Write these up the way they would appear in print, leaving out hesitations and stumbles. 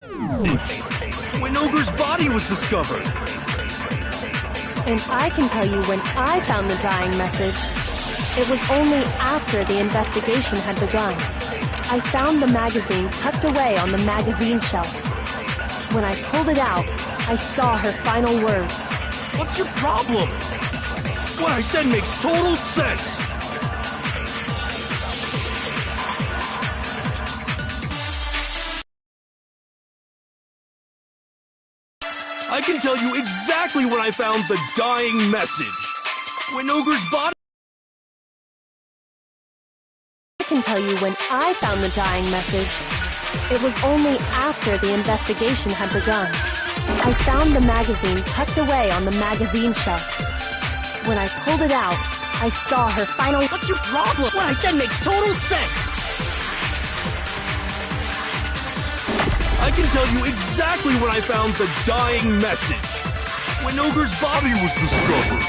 When Ogre's body was discovered. And I can tell you when I found the dying message. It was only after the investigation had begun. I found the magazine tucked away on the magazine shelf. When I pulled it out, I saw her final words. What's your problem? What I said makes total sense. I can tell you exactly when I found the dying message. When Ogre's body... I can tell you when I found the dying message. It was only after the investigation had begun. I found the magazine tucked away on the magazine shelf. When I pulled it out, I saw her final... What's your problem? What I said makes total sense. I can tell you exactly when I found the dying message. When Ogre's body was discovered.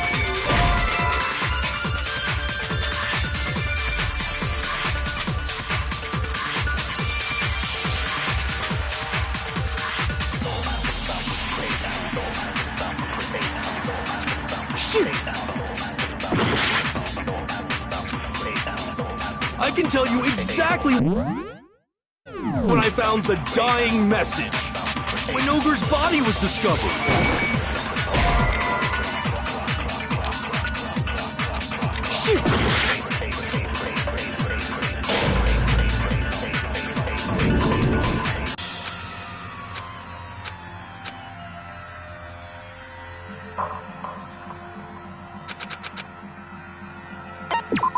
Shoot! I can tell you exactly when I found the dying message. When Ogre's body was discovered. Shoot!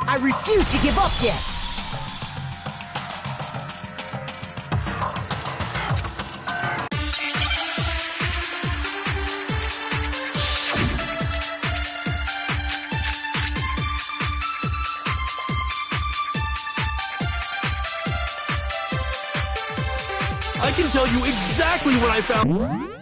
I refuse to give up yet! I can tell you exactly when I found...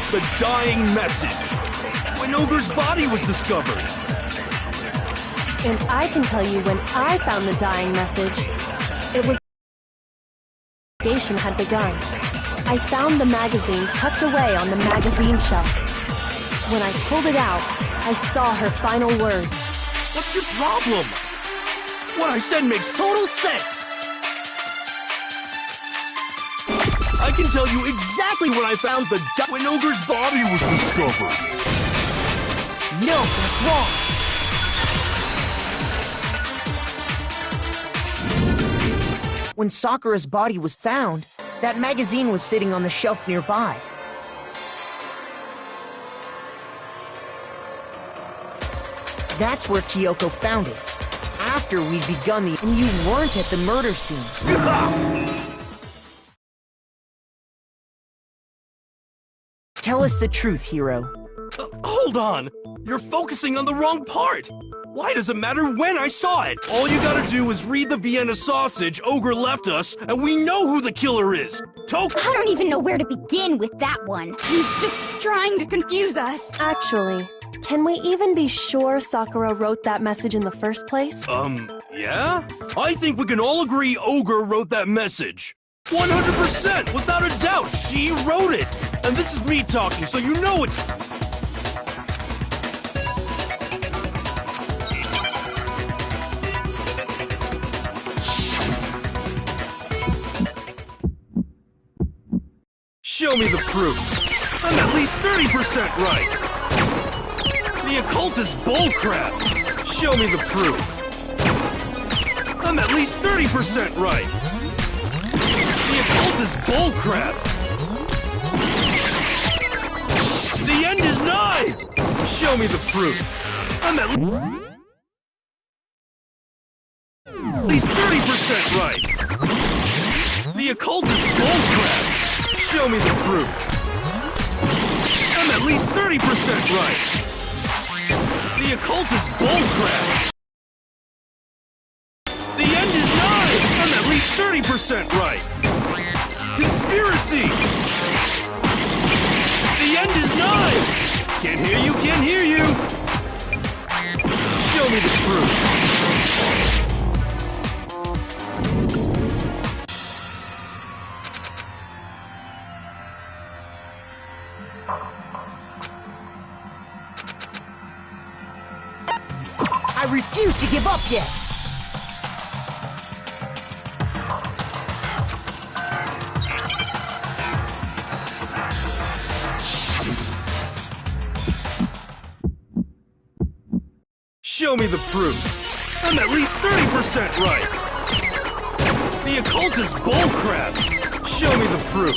The dying message. When Ogre's body was discovered. And I can tell you when I found the dying message. It was... The investigation had begun. I found the magazine tucked away on the magazine shelf. When I pulled it out, I saw her final words. What's your problem? What I said makes total sense. I can tell you exactly when I found the when Ogre's body was discovered. No, that's wrong! When Sakura's body was found, that magazine was sitting on the shelf nearby. That's where Kyoko found it. After we'd begun the... And you weren't at the murder scene. Tell us the truth, Hiro. Hold on! You're focusing on the wrong part! Why does it matter when I saw it? All you gotta do is read the Vienna sausage Ogre left us, and we know who the killer is! I don't even know where to begin with that one. He's just trying to confuse us. Actually, can we even be sure Sakura wrote that message in the first place? Yeah? I think we can all agree Ogre wrote that message. 100%! Without a doubt, she wrote it! And this is me talking, so you know it. Show me the proof. I'm at least 30% right. The occult is bullcrap. Show me the proof. I'm at least 30% right. The occult is bullcrap. The end is nigh. Show me the proof. I'm at least 30% right. The occult is bullcrap. Show me the proof. I'm at least 30% right. The occult is bullcrap. The end is nigh. I'm at least 30% right. Conspiracy. The end is nigh. Can't hear you, can't hear you. Show me the proof. I refuse to give up yet! Show me the proof. I'm at least 30% right. The occult is bullcrap. Show me the proof.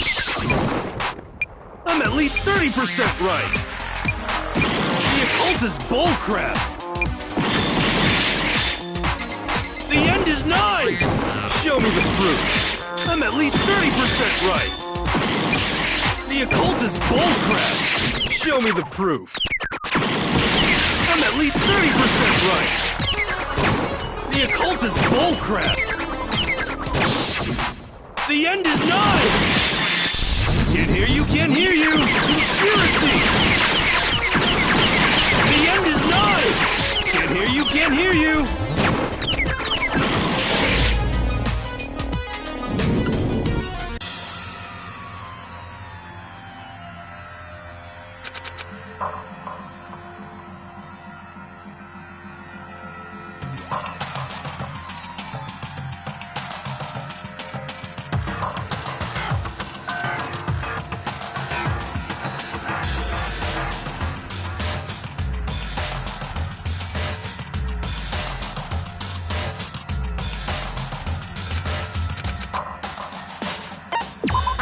I'm at least 30% right. The occult is bullcrap. The end is nigh. Show me the proof. I'm at least 30% right. The occult is bullcrap. Show me the proof. I'm at least 30% right. The occult is bullcrap. The end is nigh. Can't hear you, can't hear you. Conspiracy. The end is nigh. Can't hear you, can't hear you.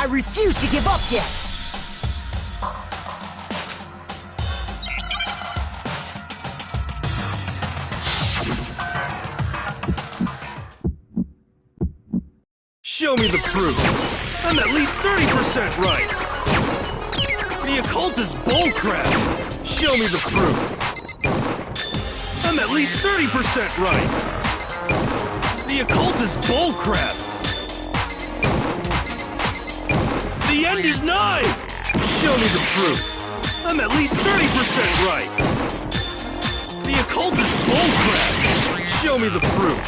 I refuse to give up yet! Show me the proof. I'm at least 30% right. The occult is bullcrap. Show me the proof. I'm at least 30% right. The occult is bullcrap. The end is nigh. Show me the proof. I'm at least 30% right. The occult is bullcrap. Show me the proof.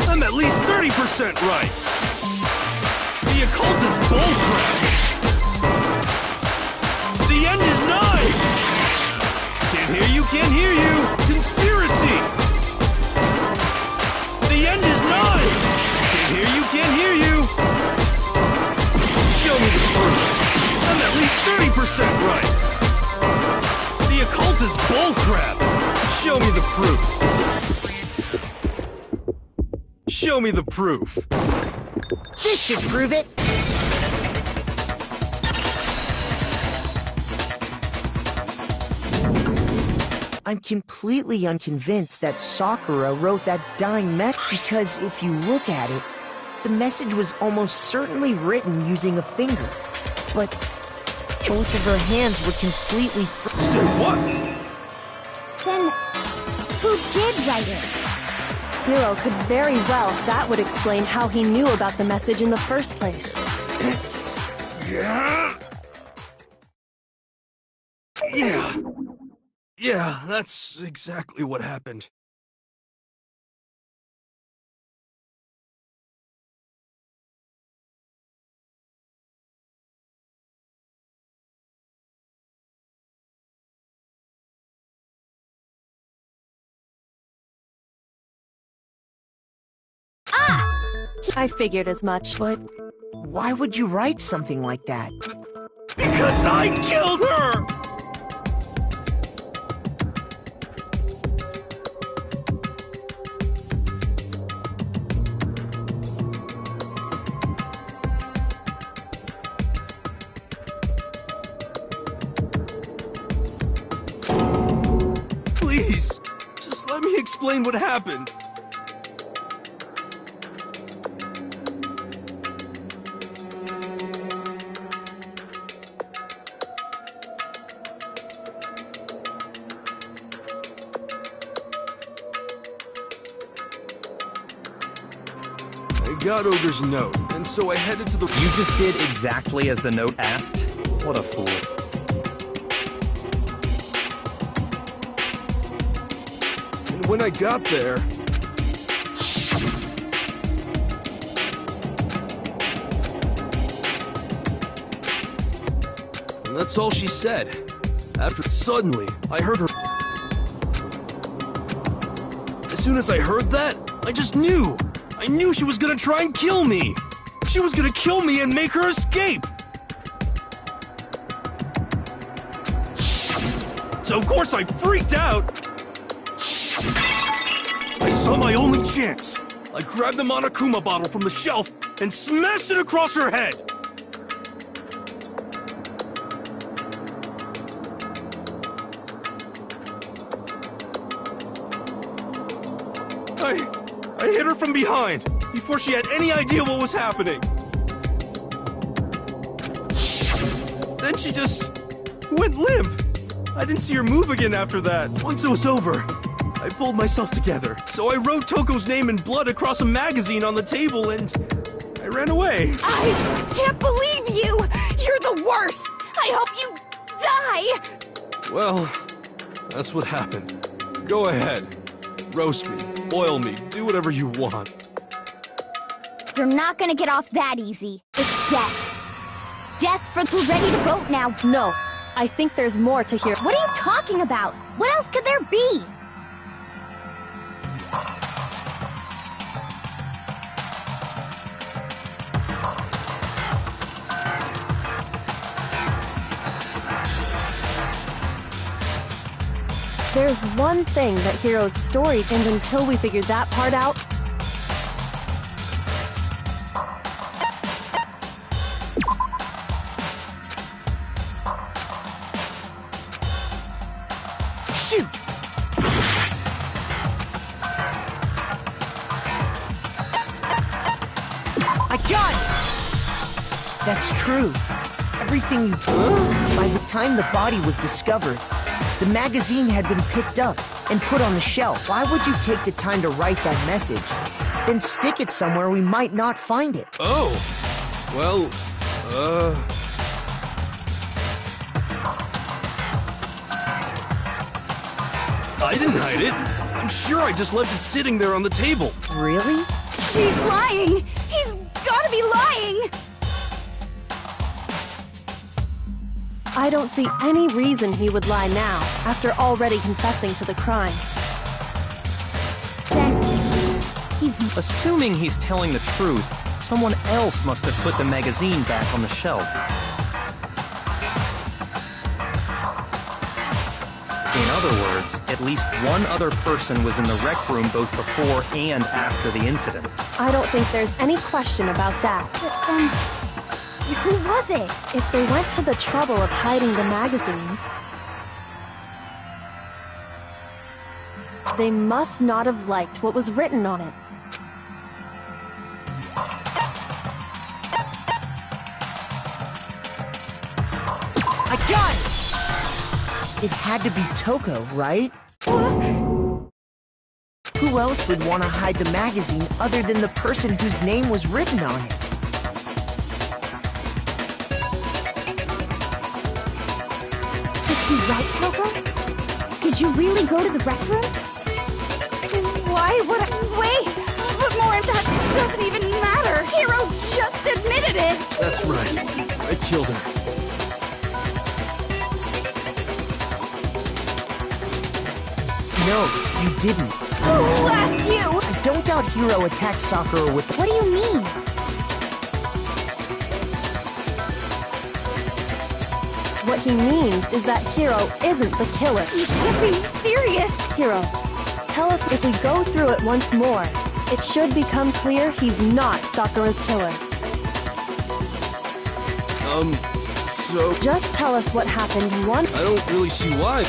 I'm at least 30% right. The occult is bullcrap. The end is nigh. Can't hear you, can't hear you. Conspiracy. The end is nigh. Can't hear you, can't hear you. Show me the proof. I'm at least 30% right. The occult is bullcrap. Show me the proof. Show me the proof. This should prove it! I'm completely unconvinced that Sakura wrote that dying message because if you look at it, the message was almost certainly written using a finger. But both of her hands were completely Say what? Then, who did write it? Hero could very well. That would explain how he knew about the message in the first place. Yeah, that's exactly what happened. I figured as much. But Why would you write something like that? Because I killed her! Please, just let me explain what happened. I got Ogre's note, and so I headed to the... You just did exactly as the note asked? What a fool. And when I got there... And that's all she said. After suddenly, I heard her... As soon as I heard that, I just knew! I knew she was gonna try and kill me! She was gonna kill me and make her escape! So of course I freaked out! I saw my only chance! I grabbed the Monokuma bottle from the shelf and smashed it across her head! I hit her from behind, before she had any idea what was happening. Then she just went limp. I didn't see her move again after that. Once it was over, I pulled myself together. So I wrote Toko's name in blood across a magazine on the table and I ran away. I can't believe you! You're the worst! I hope you die! Well, that's what happened. Go ahead. Roast me, boil me, do whatever you want. You're not gonna get off that easy. It's death. Death for who's ready to vote now. No, I think there's more to hear. What are you talking about? What else could there be? There's one thing that Hiro's story, and until we figure that part out... Shoot! I got it! That's true. Everything you... By the time the body was discovered, the magazine had been picked up and put on the shelf. Why would you take the time to write that message, then stick it somewhere we might not find it? Oh, well, I didn't hide it. I'm sure I just left it sitting there on the table. Really? He's lying! He's gotta be lying! I don't see any reason he would lie now, after already confessing to the crime. Then, he's... Assuming he's telling the truth, someone else must have put the magazine back on the shelf. In other words, at least one other person was in the rec room both before and after the incident. I don't think there's any question about that. Who was it? If they went to the trouble of hiding the magazine, they must not have liked what was written on it. I got it! It had to be Toko, right? Who else would want to hide the magazine other than the person whose name was written on it? Is he right, Toko? Did you really go to the rec room? Why would I... Wait! But more of that doesn't even matter! Hiro just admitted it! That's right. I killed her. No, you didn't. Who asked you? I don't doubt Hiro attacked Sakura with... What do you mean? What he means is that Hiro isn't the killer. You can't be serious! Hiro, tell us if we go through it once more, it should become clear he's not Sakura's killer. So... Just tell us what happened one... I don't really see why.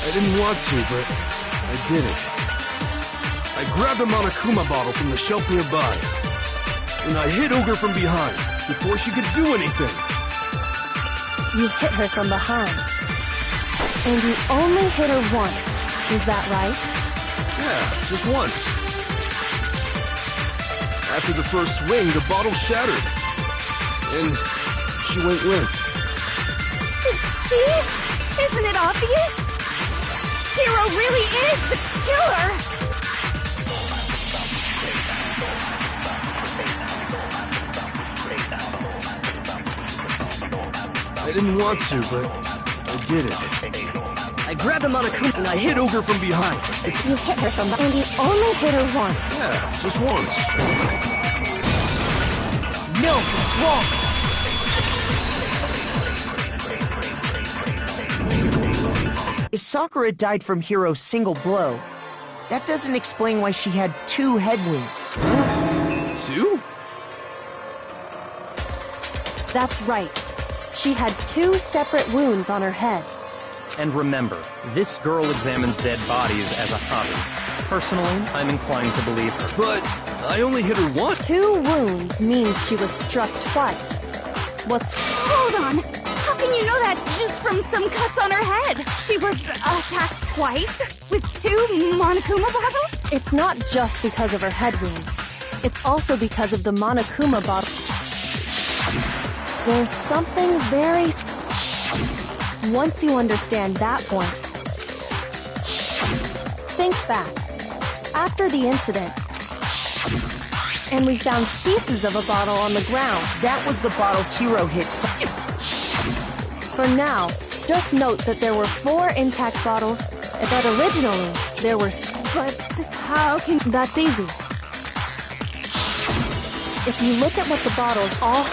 I didn't want to, but I did it. I grabbed a Monokuma bottle from the shelf nearby, and I hit Ogre from behind before she could do anything. You hit her from behind. And you only hit her once, is that right? Yeah, just once. After the first swing, the bottle shattered, and she went limp. See? Isn't it obvious? Hiro really is the killer! I didn't want to, but I did it. I grabbed a Monokuma and I hit Ogre from behind. You hit her from behind, and you only hit her once. Yeah, just once. No, it's wrong. If Sakura died from Hiro's single blow, that doesn't explain why she had 2 head wounds. 2? That's right. She had 2 separate wounds on her head. And remember, this girl examines dead bodies as a hobby. Personally, I'm inclined to believe her. But I only hit her once. 2 wounds means she was struck twice. Hold on! How can you know that just from some cuts on her head? She was attacked twice? With 2 Monokuma bottles? It's not just because of her head wounds. It's also because of the Monokuma bottle. There's something very... Once you understand that point, think back. After the incident, and we found pieces of a bottle on the ground. That was the bottle Hiro hit For now, just note that there were 4 intact bottles, but originally there were... But how can... That's easy. If you look at what the bottles all...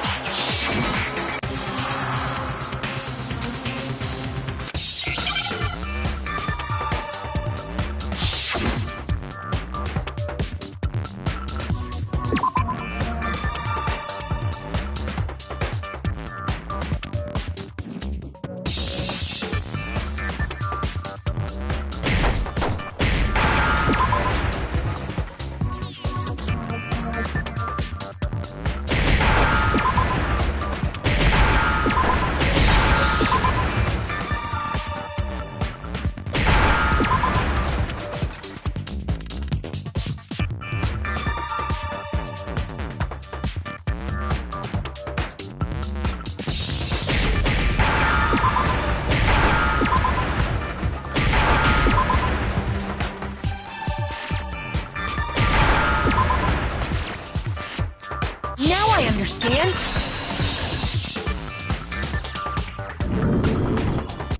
Now I understand.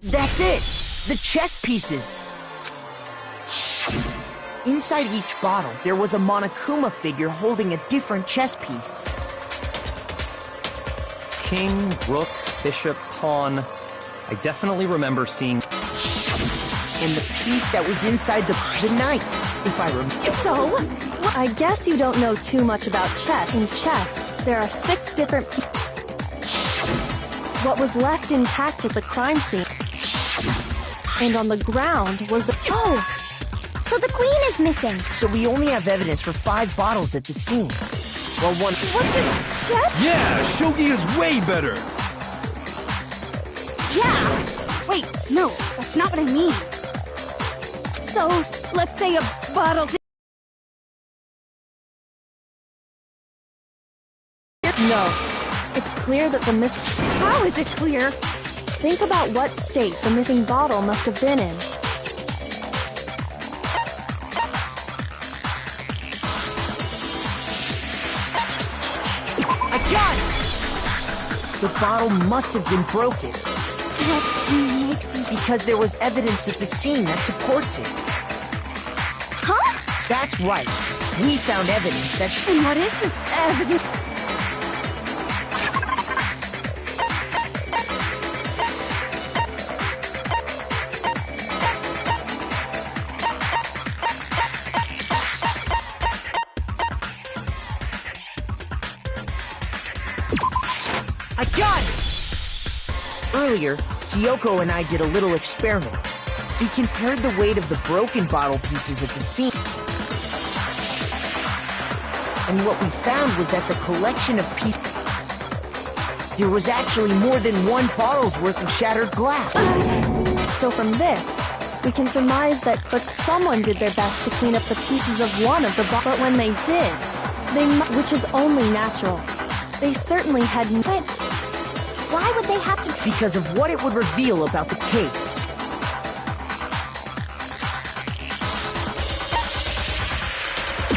That's it. The chess pieces. Inside each bottle, there was a Monokuma figure holding a different chess piece. King, rook, bishop, pawn. I definitely remember seeing... And the piece that was inside the knight, if I remember. So? I guess you don't know too much about chess. In chess, there are 6 different What was left intact at the crime scene, and on the ground was the... Oh! So the queen is missing! So we only have evidence for 5 bottles at the scene. Well, one... What does chess? Yeah, shogi is way better. Yeah! Wait, no, that's not what I mean. So, let's say a bottle... No. It's clear that the How is it clear? Think about what state the missing bottle must have been in. I got it! The bottle must have been broken. What makes you... Because there was evidence at the scene that supports it. Huh? That's right. We found evidence that... And what is this evidence? I got it! Earlier, Kyoko and I did a little experiment. We compared the weight of the broken bottle pieces at the scene. And what we found was that the collection of pieces... There was actually more than one bottle's worth of shattered glass. So from this, we can surmise that someone did their best to clean up the pieces of one of the bottles. But when they did, which is only natural, they certainly had... Why would they have to... Because of what it would reveal about the case.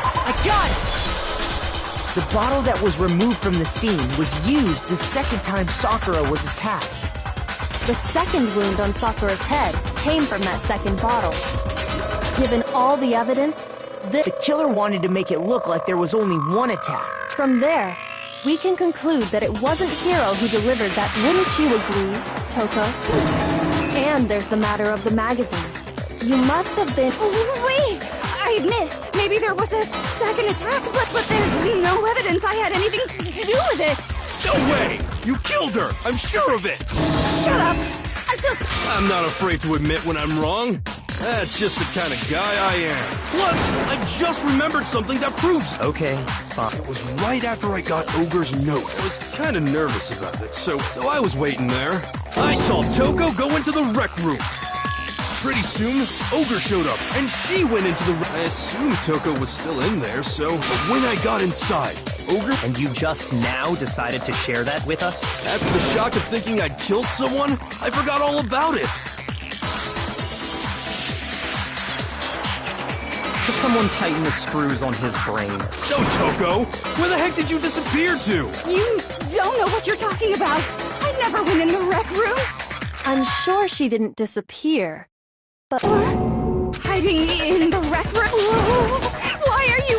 I got it! The bottle that was removed from the scene was used the second time Sakura was attacked. The second wound on Sakura's head came from that second bottle. Given all the evidence, The killer wanted to make it look like there was only one attack. from there, we can conclude that it wasn't Hiro who delivered that. Wouldn't you agree, Toko? And there's the matter of the magazine. You must have been... Wait! I admit, maybe there was a second attack, but there's no evidence I had anything to do with it. No way! You killed her! I'm sure of it! Shut up! Until... I'm not afraid to admit when I'm wrong. That's just the kind of guy I am. Plus, I just remembered something that proves it. Okay, fine. It was right after I got Ogre's note. I was kind of nervous about it, so I was waiting there. I saw Toko go into the rec room. Pretty soon, Ogre showed up, and she went into the... I assumed Toko was still in there, so... But when I got inside, Ogre... And you just now decided to share that with us? After the shock of thinking I'd killed someone, I forgot all about it. Could someone tighten the screws on his brain? So, Toko, where the heck did you disappear to? You don't know what you're talking about. I never went in the rec room. I'm sure she didn't disappear. But... Hiding in the rec room? Why are you...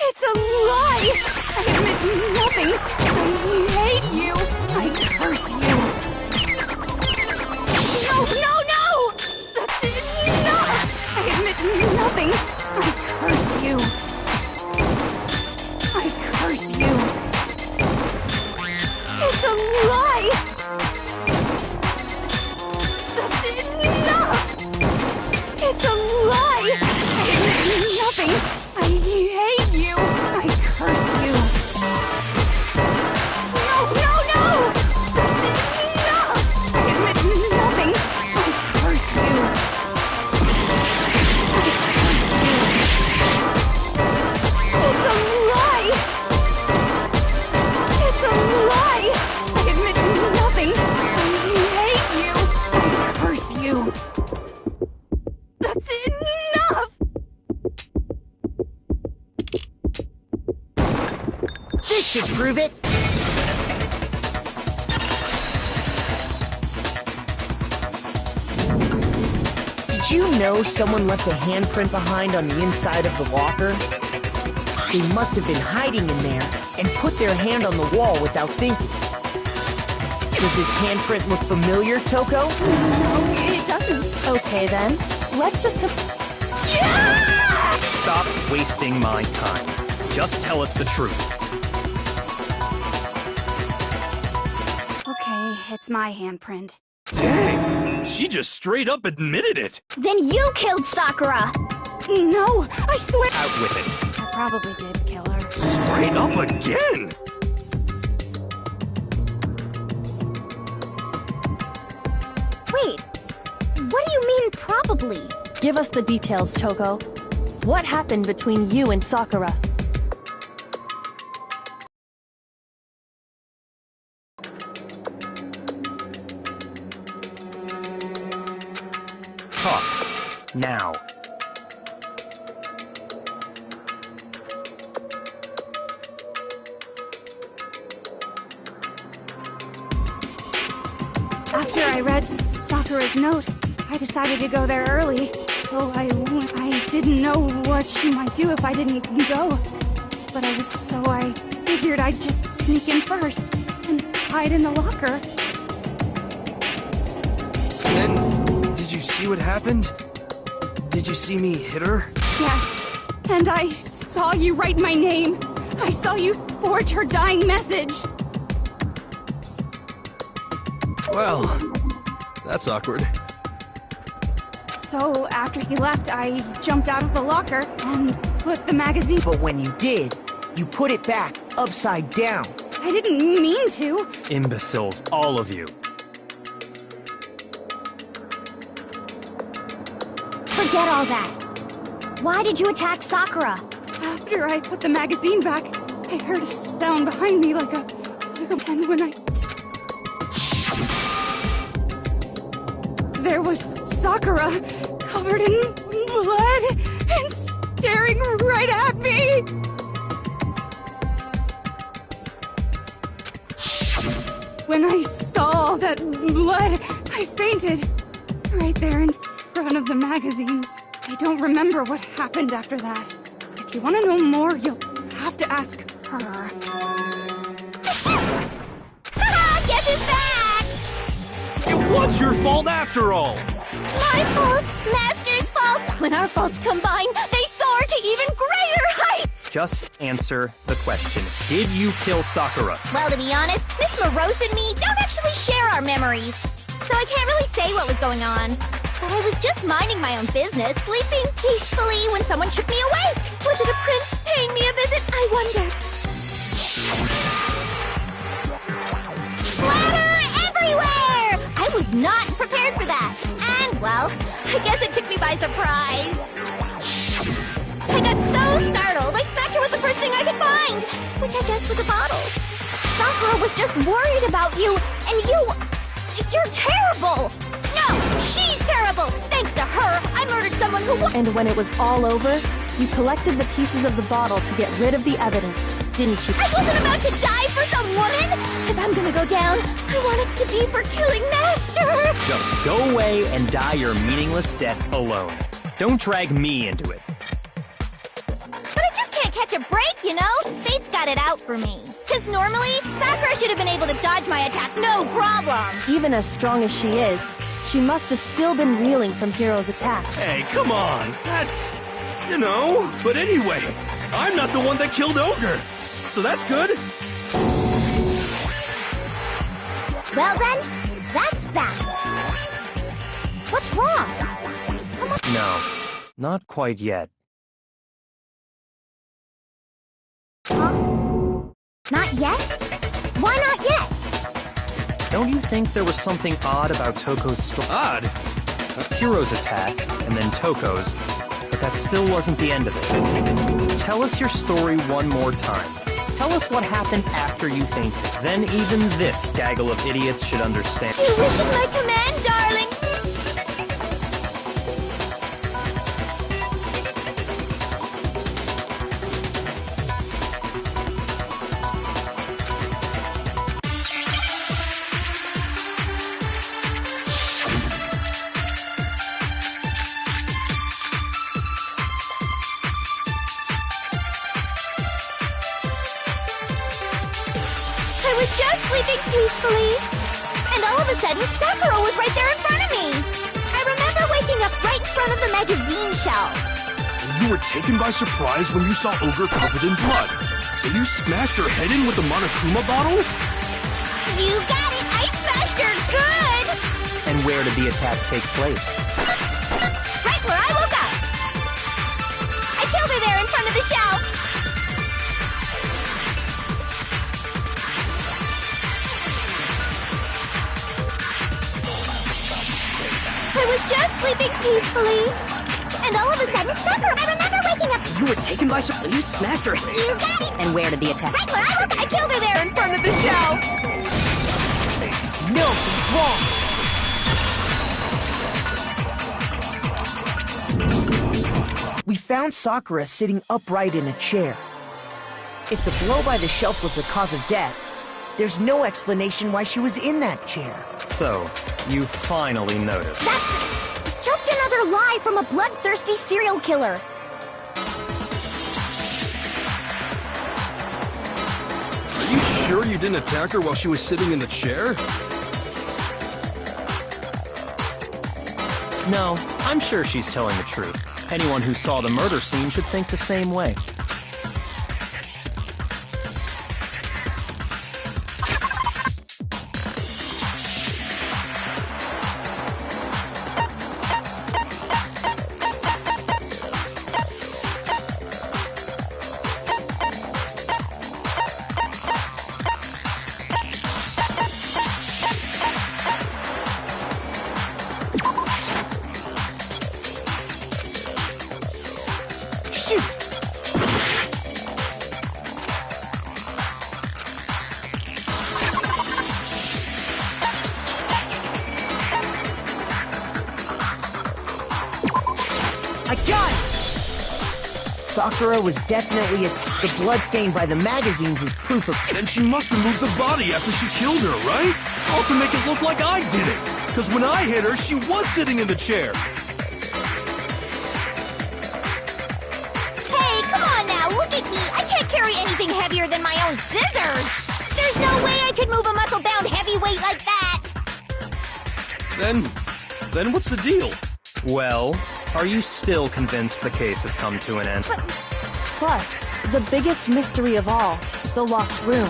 It's a lie! I admit nothing. I hate you. I curse you. No, no, no! That's enough! I admit nothing. I curse you. I curse you. It's a lie! That's enough! It's a lie! I admit nothing. I hate you! I curse you! No, no, no! That's enough! I admit nothing! I curse you! I curse you! It's a lie! It's a lie! I admit nothing! I hate you! I curse you! That's enough! This should prove it. Did you know someone left a handprint behind on the inside of the locker? They must have been hiding in there and put their hand on the wall without thinking. Does this handprint look familiar, Toko? No, it doesn't. Okay then, let's just Stop wasting my time. Just tell us the truth. Okay, it's my handprint. Dang, she just straight up admitted it. Then you killed Sakura! No, I swear. Out with it. I probably did kill her. Straight up again. Wait, what do you mean probably? give us the details, Toko. What happened between you and Sakura? Talk. Now. After I read Sakura's note, I decided to go there early. So I didn't know what she might do if I didn't go. But I figured I'd just sneak in first and hide in the locker. And then, did you see what happened? Did you see me hit her? Yes, and I saw you write my name. I saw you forge her dying message. Well, that's awkward. So after he left, I jumped out of the locker and put the magazine. But when you did, you put it back upside down. I didn't mean to. Imbeciles, all of you. Forget all that. Why did you attack Sakura? After I put the magazine back, I heard a sound behind me like a... And when I... There was Sakura, covered in blood, and staring right at me! When I saw all that blood, I fainted. Right there in front of the magazines. I don't remember what happened after that. If you want to know more, you'll have to ask her. Get it back! It was your fault after all! My fault, Master's fault. When our faults combine, they soar to even greater heights! Just answer the question. Did you kill Sakura? Well, to be honest, Miss Morose and me don't actually share our memories. So I can't really say what was going on. But I was just minding my own business, sleeping peacefully when someone shook me awake. Was it a prince paying me a visit? I wondered. Splatter everywhere! I was not prepared for that. And, well, I guess it took me by surprise. I got so startled, I smacked her with the first thing I could find, which I guess was a bottle. Sakura was just worried about you, and you're terrible! No, she's terrible! Thanks to her, I murdered someone who And when it was all over, you collected the pieces of the bottle to get rid of the evidence, didn't you? I wasn't about to die for some woman! If I'm gonna go down, I want it to be for killing Master! Just go away and die your meaningless death alone. Don't drag me into it. But I just can't catch a break, you know? Fate's got it out for me. Because normally, Sakura should have been able to dodge my attack, no problem! Even as strong as she is, she must have still been reeling from Hiro's attack. Hey, come on! That's... you know... But anyway, I'm not the one that killed Ogre! So that's good! Well then, that's that. What's wrong? No, not quite yet. Huh? Not yet? Why not yet? Don't you think there was something odd about Toko's story? Odd? Hiro's attack, and then Toko's, but that still wasn't the end of it. Tell us your story one more time. Tell us what happened after you fainted. Then even this gaggle of idiots should understand. Your wish is my command, darling. I was just sleeping peacefully. And all of a sudden, Sakura was right there in front of me! I remember waking up right in front of the magazine shelf. You were taken by surprise when you saw Ogre covered in blood. So you smashed her head in with the Monokuma bottle? You got it! I smashed her good! And where did the attack take place? Right where I woke up! I killed her there in front of the shelf! I was just sleeping peacefully. And all of a sudden, Sakura, I remember waking up. You were taken by surprise, so you smashed her. You got it! And where did the attack? Right where I woke up! I killed her there in front of the shelf! No, it's wrong. We found Sakura sitting upright in a chair. If the blow by the shelf was the cause of death, there's no explanation why she was in that chair. So, you finally noticed. That's just another lie from a bloodthirsty serial killer. Are you sure you didn't attack her while she was sitting in the chair? No, I'm sure she's telling the truth. Anyone who saw the murder scene should think the same way. I got it! Sakura was definitely the blood stain by the magazines is proof of... Then she must have moved the body after she killed her, right? All to make it look like I did it. Because when I hit her, she was sitting in the chair. Hey, come on now, look at me. I can't carry anything heavier than my own scissors. There's no way I could move a muscle-bound heavyweight like that. Then what's the deal? Well, are you still convinced the case has come to an end? Plus, the biggest mystery of all, the locked room,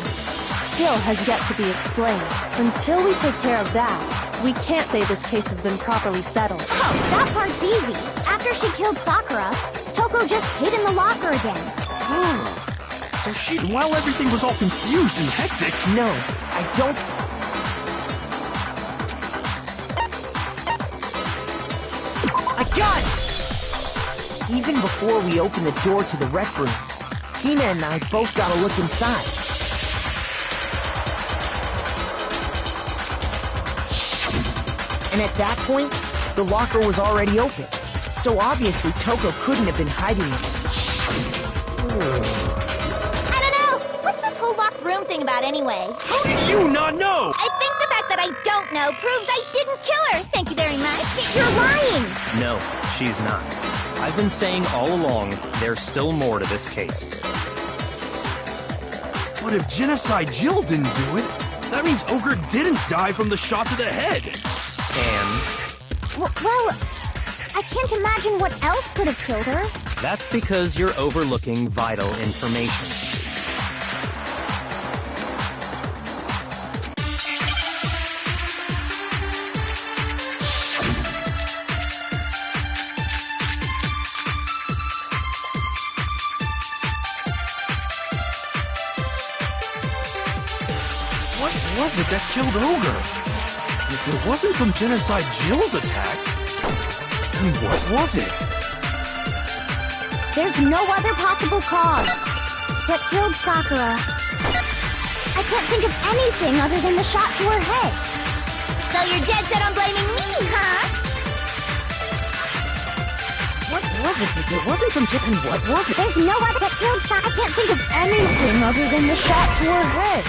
still has yet to be explained. Until we take care of that, we can't say this case has been properly settled. Oh, that part's easy. After she killed Sakura, Toko just hid in the locker again. So while everything was all confused and hectic... No, I don't... I got it! Even before we opened the door to the rec room, Hina and I both got a look inside. And at that point, the locker was already open. So obviously Toko couldn't have been hiding it. I don't know. What's this whole locked room thing about anyway? How did you not know? I think the fact that I don't know proves I didn't kill her. Thank you very much. You're lying. No, she's not. I've been saying all along, there's still more to this case. But if Genocide Jill didn't do it, that means Ogre didn't die from the shot to the head. And Well, I can't imagine what else could have killed her. that's because you're overlooking vital information. What was it that killed Ogre? If it wasn't from Genocide Jill's attack, then what was it? There's no other possible cause. What killed Sakura? I can't think of anything other than the shot to her head. So you're dead set on blaming me, huh? What was it? If it wasn't from Jill, then what was it? There's no other that killed Sakura. I can't think of anything other than the shot to her head.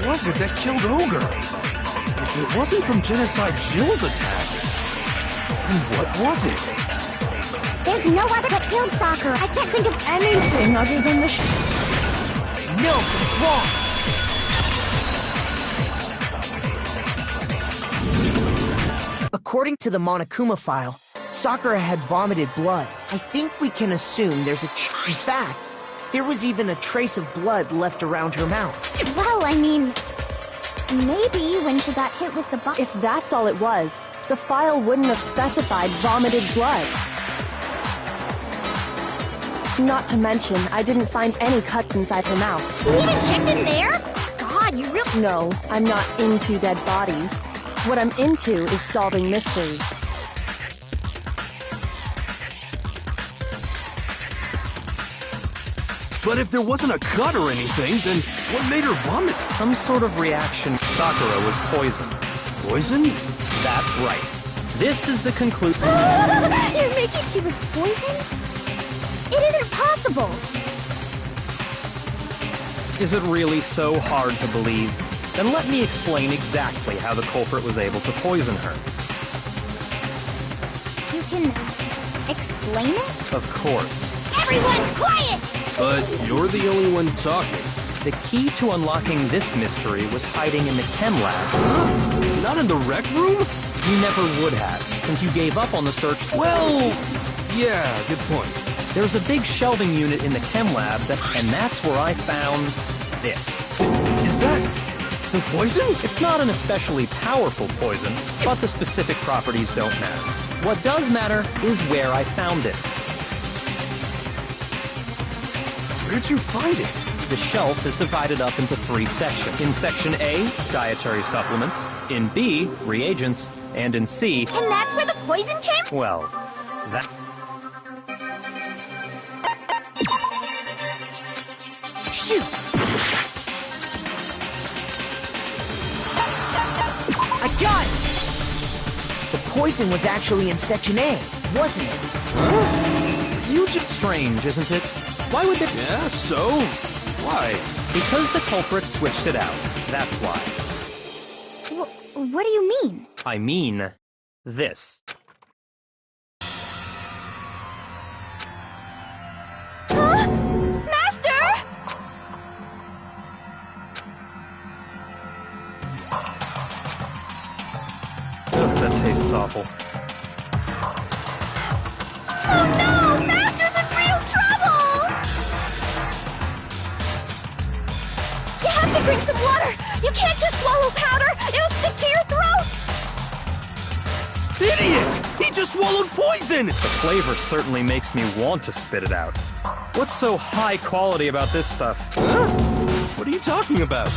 was it that killed Ogre? If it wasn't from Genocide Jill's attack, then what was it? There's no other that killed Sakura. I can't think of anything other than the No, it's wrong. According to the Monokuma file, Sakura had vomited blood. I think we can assume there's in fact, there was even a trace of blood left around her mouth. Well, I mean, maybe when she got hit with the bomb. If that's all it was, the file wouldn't have specified vomited blood. Not to mention, I didn't find any cuts inside her mouth. You even checked in there? God, you really... No, I'm not into dead bodies. What I'm into is solving mysteries. But if there wasn't a cut or anything, then what made her vomit? Some sort of reaction. Sakura was poisoned. Poison? That's right. This is the conclusion. You're making she was poisoned? It isn't possible. Is it really so hard to believe? Then let me explain exactly how the culprit was able to poison her. You can explain it? Of course. Everyone, quiet! But you're the only one talking. The key to unlocking this mystery was hiding in the chem lab. Not in the rec room? You never would have, since you gave up on the search. Well, yeah, good point. There's a big shelving unit in the chem lab, and that's where I found this. Is that the poison? It's not an especially powerful poison, but the specific properties don't matter. What does matter is where I found it. Where'd you find it? The shelf is divided up into 3 sections. In Section A, dietary supplements. In B, reagents. And in C... And that's where the poison came? Well, that... Shoot! I got it! The poison was actually in Section A, wasn't it? You just... Strange, isn't it? Why would they... Yeah, so? Why? Because the culprit switched it out. That's why. What do you mean? I mean... this. Master! Ugh, that tastes awful. Oh no! Master's in real trouble! You have to drink some water! You can't just swallow powder! It'll stick to your throat! Idiot! He just swallowed poison! The flavor certainly makes me want to spit it out. What's so high quality about this stuff? Huh? What are you talking about?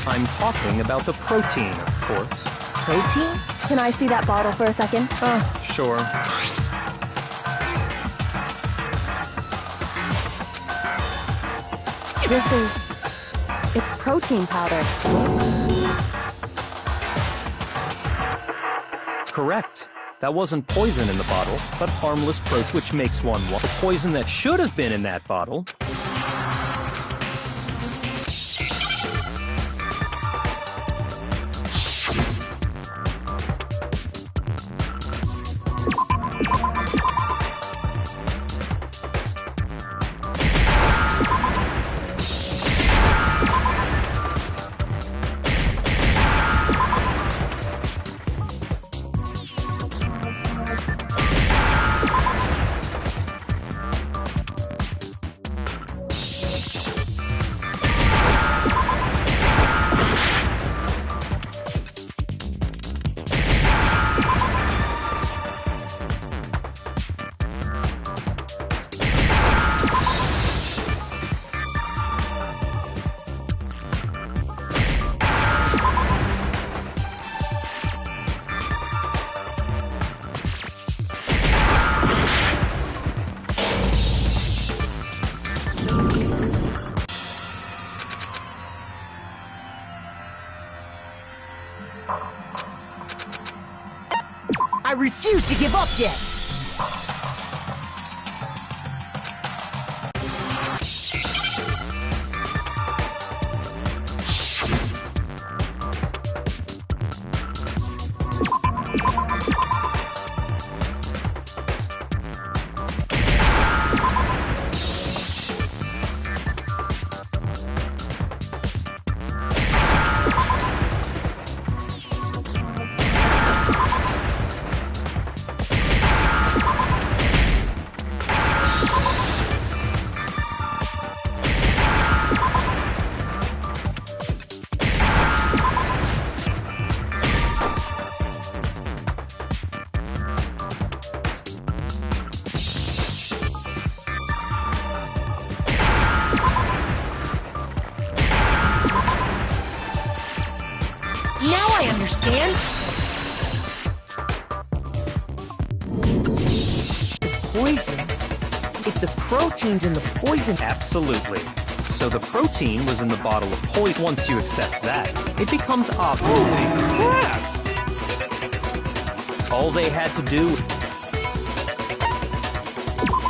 I'm talking about the protein, of course. Protein? Can I see that bottle for a second? Sure. It's protein powder. Correct. That wasn't poison in the bottle, but harmless protein, which makes one want. The poison that should have been in that bottle... I refuse to give up yet! understand? The poison? If the protein's in the poison... Absolutely. So the protein was in the bottle of poison. Once you accept that, it becomes obvious. Holy crap! All they had to do...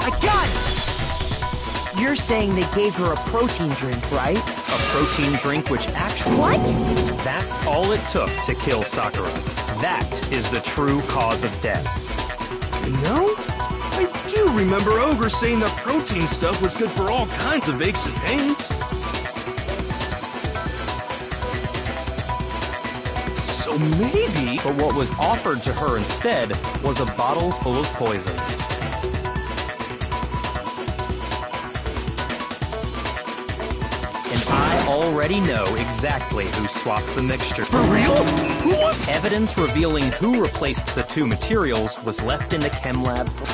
I got it! You're saying they gave her a protein drink, right? A protein drink which actually... What? That's all it took to kill Sakura. That is the true cause of death. You know, I do remember Ogre saying that protein stuff was good for all kinds of aches and pains. So maybe... But what was offered to her instead was a bottle full of poison. I already know exactly who swapped the mixture. For real? Who was... Evidence revealing who replaced the two materials was left in the chem lab for...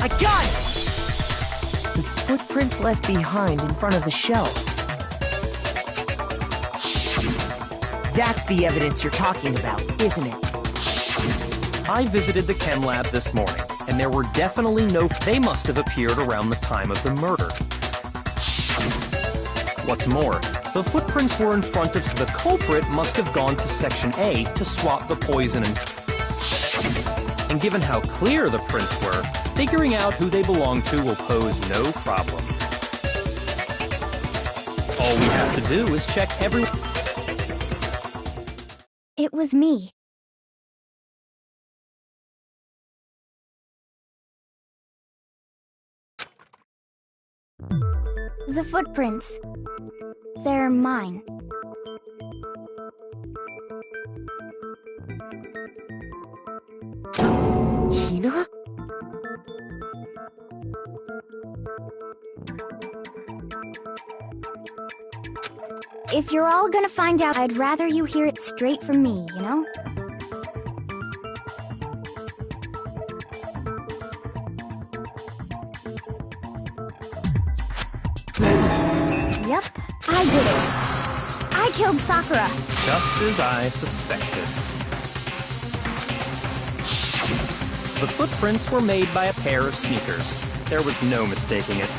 I got it! The footprints left behind in front of the shelf. That's the evidence you're talking about, isn't it? I visited the chem lab this morning, and there were definitely no... They must have appeared around the time of the murder. What's more, the footprints were in front of... The culprit must have gone to Section A to swap the poison and given how clear the prints were, figuring out who they belong to will pose no problem. All we have to do is check every... It was me. The footprints. They're mine. Hina? If you're all gonna find out, I'd rather you hear it straight from me, you know? Yep, I did it. I killed Sakura. Just as I suspected. The footprints were made by a pair of sneakers. There was no mistaking it.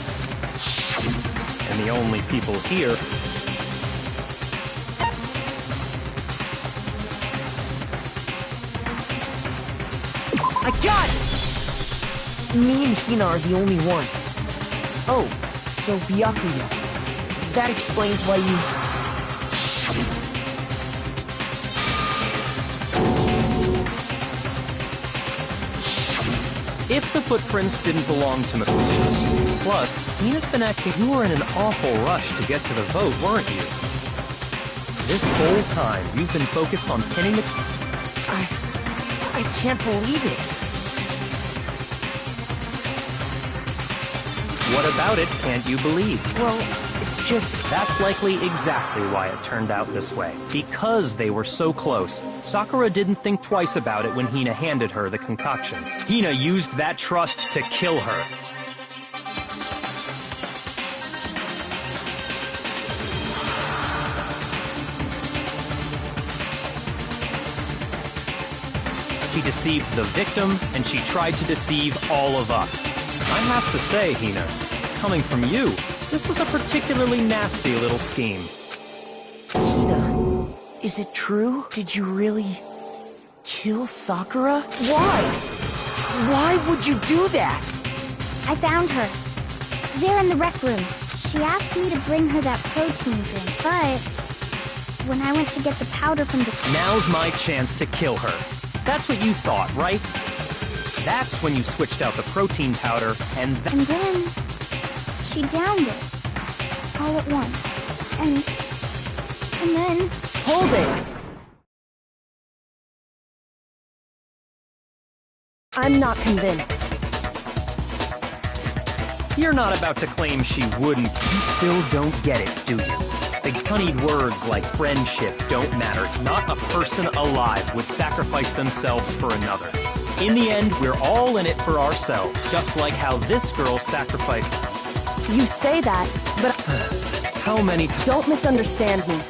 And the only people here... I got it! Me and Hina are the only ones. Oh, so Bochugga. That explains why you... If the footprints didn't belong to Makushas. Plus, Hina's been acting... You were in an awful rush to get to the vote, weren't you? This whole time, you've been focused on pinning the... I can't believe it. What about it can't you believe? Well, it's just... That's likely exactly why it turned out this way. Because they were so close, Sakura didn't think twice about it when Hina handed her the concoction. Hina used that trust to kill her. She deceived the victim, and she tried to deceive all of us. I have to say, Hina, coming from you, this was a particularly nasty little scheme. Hina, is it true? Did you really kill Sakura? Why? Why would you do that? I found her. There in the rec room. She asked me to bring her that protein drink, but... when I went to get the powder from the... Now's my chance to kill her. That's what you thought, right? That's when you switched out the protein powder, and then... she downed it. All at once. And then... Hold it! I'm not convinced. You're not about to claim she wouldn't. You still don't get it, do you? The honeyed words like friendship don't matter. Not a person alive would sacrifice themselves for another. In the end, we're all in it for ourselves, just like how this girl sacrificed. You say that, but How many times? don't misunderstand me.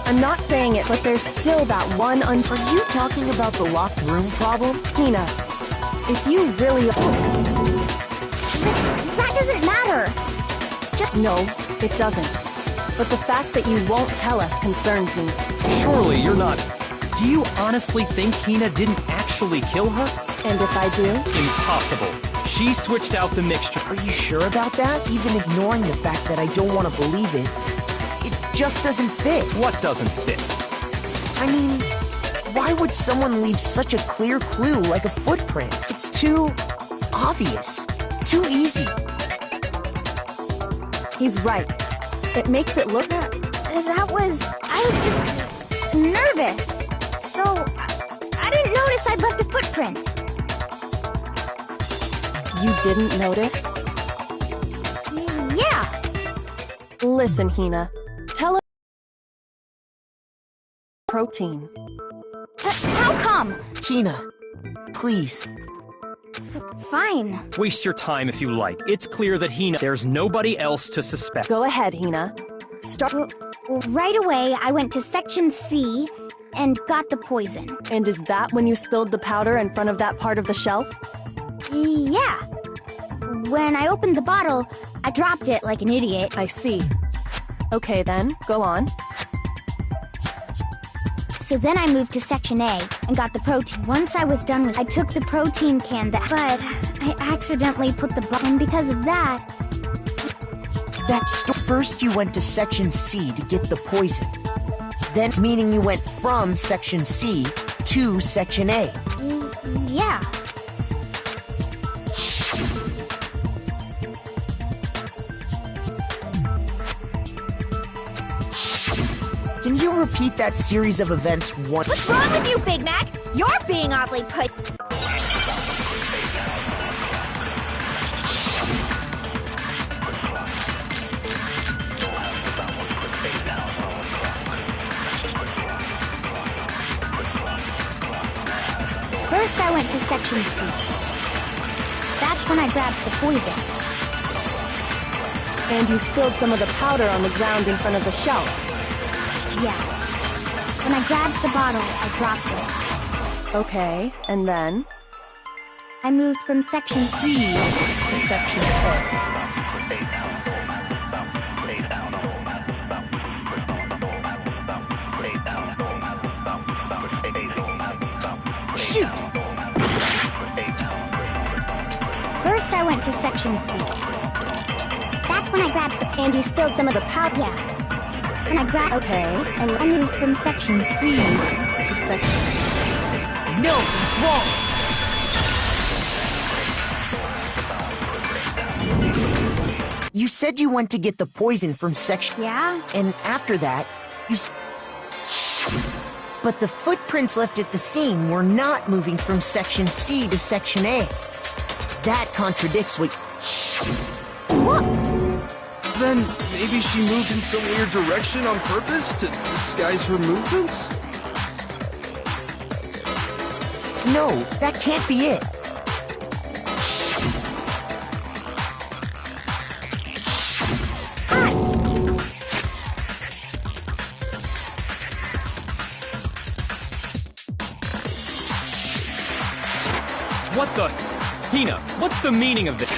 I'm not saying it, but there's still that one Are you talking about the locked room problem? Hina, if you really... That doesn't matter. No, it doesn't. But the fact that you won't tell us concerns me. Surely you're not. Do you honestly think Hina didn't actually kill her? And if I do? Impossible. She switched out the mixture. Are you sure about that? Even ignoring the fact that I don't want to believe it, it just doesn't fit. What doesn't fit? I mean, why would someone leave such a clear clue like a footprint? It's too obvious. Too easy. He's right. It makes it look... I was just nervous. So, I didn't notice I'd left a footprint. You didn't notice? Yeah. Listen, Hina. Tell us... protein. How come? Hina, please. Fine. Waste your time if you like. It's clear that Hina... There's nobody else to suspect. Go ahead, Hina. Start... Right away, I went to Section C and got the poison. And is that when you spilled the powder in front of that part of the shelf? Yeah. When I opened the bottle, I dropped it like an idiot. I see. Okay then, go on. So then I moved to Section A and got the protein. Once I was done with, I took the protein can but I accidentally put the and because of that. First you went to Section C to get the poison. Then, meaning you went from Section C to Section A. Yeah. Can you repeat that series of events once? What's wrong with you, Big Mac? You're being awfully put. First I went to Section C. That's when I grabbed the poison. And you spilled some of the powder on the ground in front of the shelf. Yeah. When I grabbed the bottle, I dropped it. Okay, and then? I moved from Section C To Section A. Shoot! First I went to Section C. That's when I grabbed the... And you spilled some of the powder. Yeah. When I grabbed... Okay, And I moved from Section C to Section... No, it's wrong! You said you went to get the poison from Section... Yeah? And after that, you... But the footprints left at the scene were not moving from Section C to Section A. That contradicts what... Then maybe she moved in some weird direction on purpose to disguise her movements? No, that can't be it. What the... Hina, what's the meaning of this?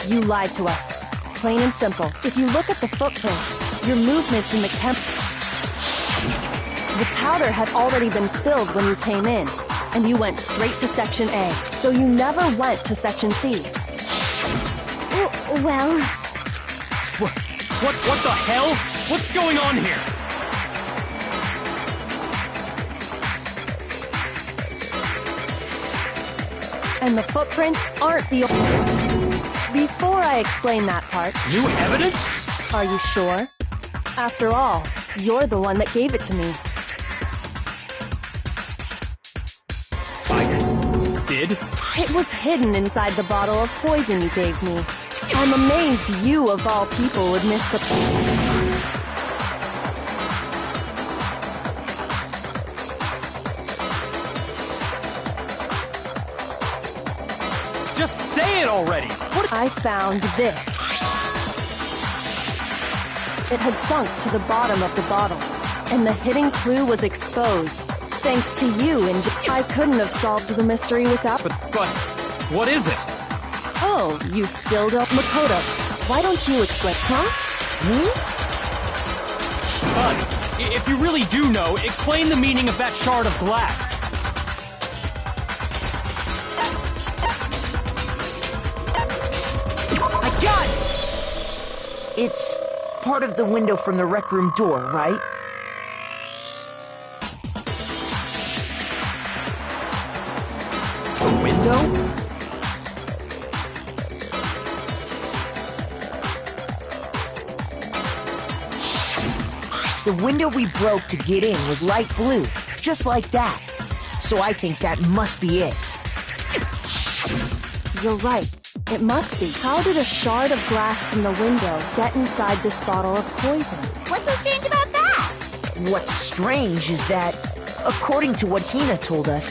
You lied to us. Plain and simple. If you look at the footprints, your movements in the The powder had already been spilled when you came in, and you went straight to Section A, so you never went to Section C. Well... What the hell? What's going on here? And the footprints aren't the... Before I explain that part, New evidence? are you sure? After all, you're the one that gave it to me. I did? It was hidden inside the bottle of poison you gave me. I'm amazed you, of all people, would miss such Just say it already! What? I found this. It had sunk to the bottom of the bottle, and the hidden clue was exposed. Thanks to you, and I couldn't have solved the mystery without— But, what is it? Oh, you still don't— Makoto, why don't you explain— Huh? Me? Bud, if you really do know, explain the meaning of that shard of glass. I got it! It's part of the window from the rec room door, right? The window? The window we broke to get in was light blue, just like that. So I think that must be it. You're right. It must be. How did a shard of glass from the window get inside this bottle of poison? What's so strange about that? What's strange is that, according to what Hina told us,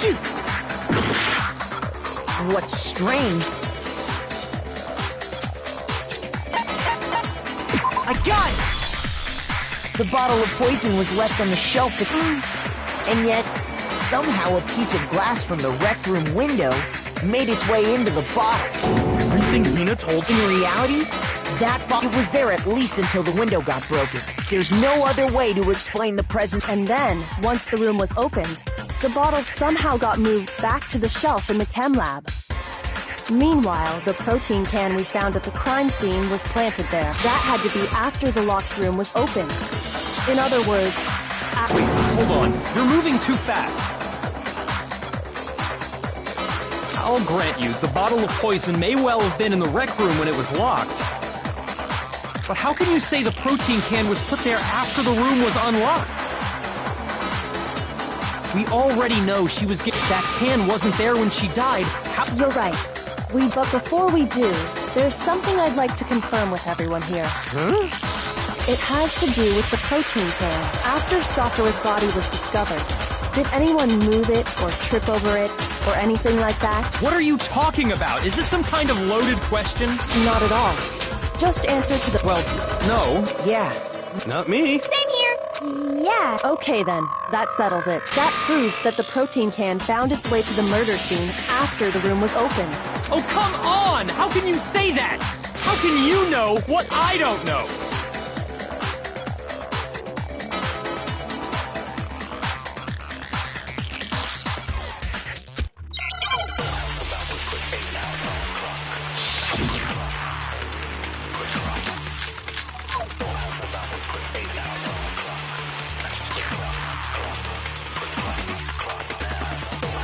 shoot! What's strange— I got it! The bottle of poison was left on the shelf and yet, somehow a piece of glass from the rec room window made its way into the bottle. Everything Hina told In reality, that bottle was there at least until the window got broken. There's no other way to explain the presence. And then, once the room was opened, the bottle somehow got moved back to the shelf in the chem lab. Meanwhile, the protein can we found at the crime scene was planted there. That had to be after the locked room was opened. In other words, Wait, hold on. You're moving too fast. I'll grant you, the bottle of poison may well have been in the rec room when it was locked. But how can you say the protein can was put there after the room was unlocked? We already know she was that can wasn't there when she died. you're right. But before we do, there's something I'd like to confirm with everyone here. Huh? It has to do with the protein can. After Sakura's body was discovered, did anyone move it or trip over it or anything like that? What are you talking about? Is this some kind of loaded question? Not at all. Just answer to the— Well, no. Yeah, Not me. Same here. Yeah. Okay then, that settles it. That proves that the protein can found its way to the murder scene after the room was opened. Oh, come on! How can you say that? How can you know what I don't know?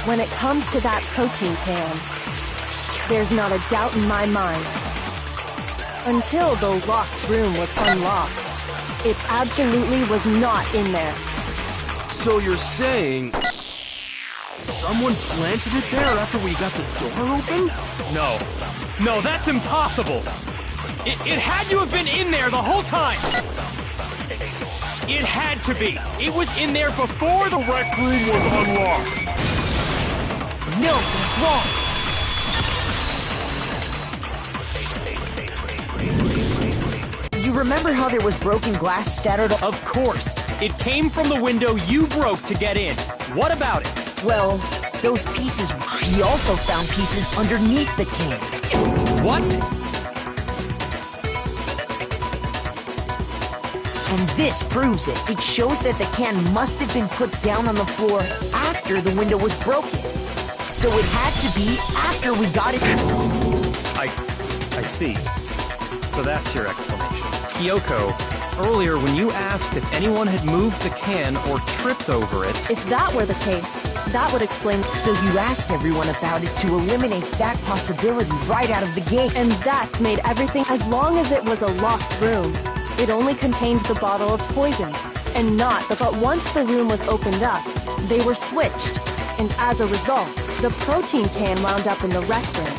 When it comes to that protein can, there's not a doubt in my mind. Until the locked room was unlocked, it absolutely was not in there. So you're saying someone planted it there after we got the door open? No. No, that's impossible! It had to have been in there the whole time! It had to be! It was in there before the rec room was unlocked! no, that's wrong. You remember how there was broken glass scattered all— Of course! It came from the window you broke to get in. What about it? Well, those pieces— we also found pieces underneath the can. What? And this proves it. It shows that the can must have been put down on the floor after the window was broken. So it had to be after we got it. I see. So that's your explanation. Kyoko, earlier when you asked if anyone had moved the can or tripped over it... If that were the case, that would explain... So you asked everyone about it to eliminate that possibility right out of the gate. And that's made everything as long as it was a locked room. It only contained the bottle of poison, and not the... But once the room was opened up, they were switched. And as a result, the protein can wound up in the rec room,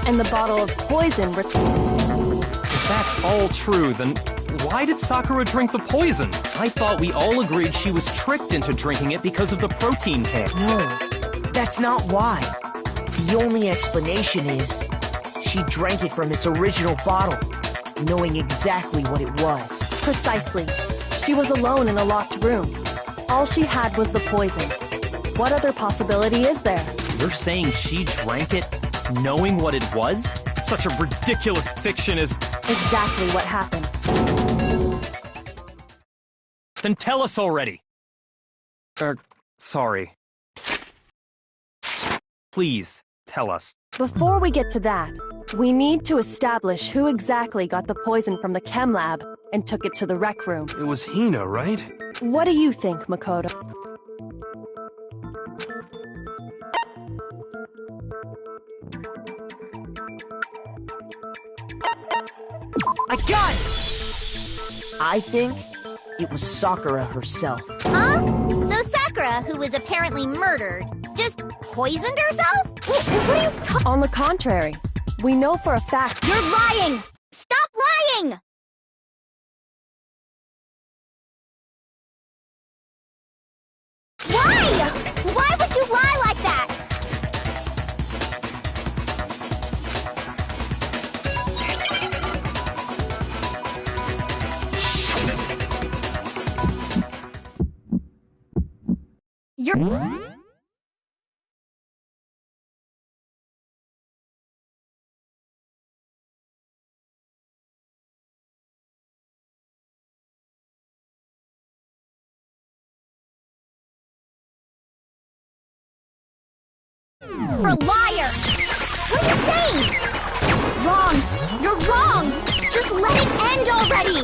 and the bottle of poison... If that's all true, then why did Sakura drink the poison? I thought we all agreed she was tricked into drinking it because of the protein can. No, that's not why. The only explanation is she drank it from its original bottle, knowing exactly what it was. Precisely. She was alone in a locked room. All she had was the poison. What other possibility is there? You're saying she drank it knowing what it was? Such a ridiculous fiction is... Exactly what happened. Then tell us already! Sorry. Please, tell us. Before we get to that, we need to establish who exactly got the poison from the chem lab and took it to the rec room. It was Hina, right? What do you think, Makoto? I got it! I think it was Sakura herself. Huh? So Sakura, who was apparently murdered, just poisoned herself? What are you On the contrary, we know for a fact... You're lying! Stop lying! Why? Why would you lie like that? You're a liar! What are you saying? Wrong! You're wrong! Just let it end already!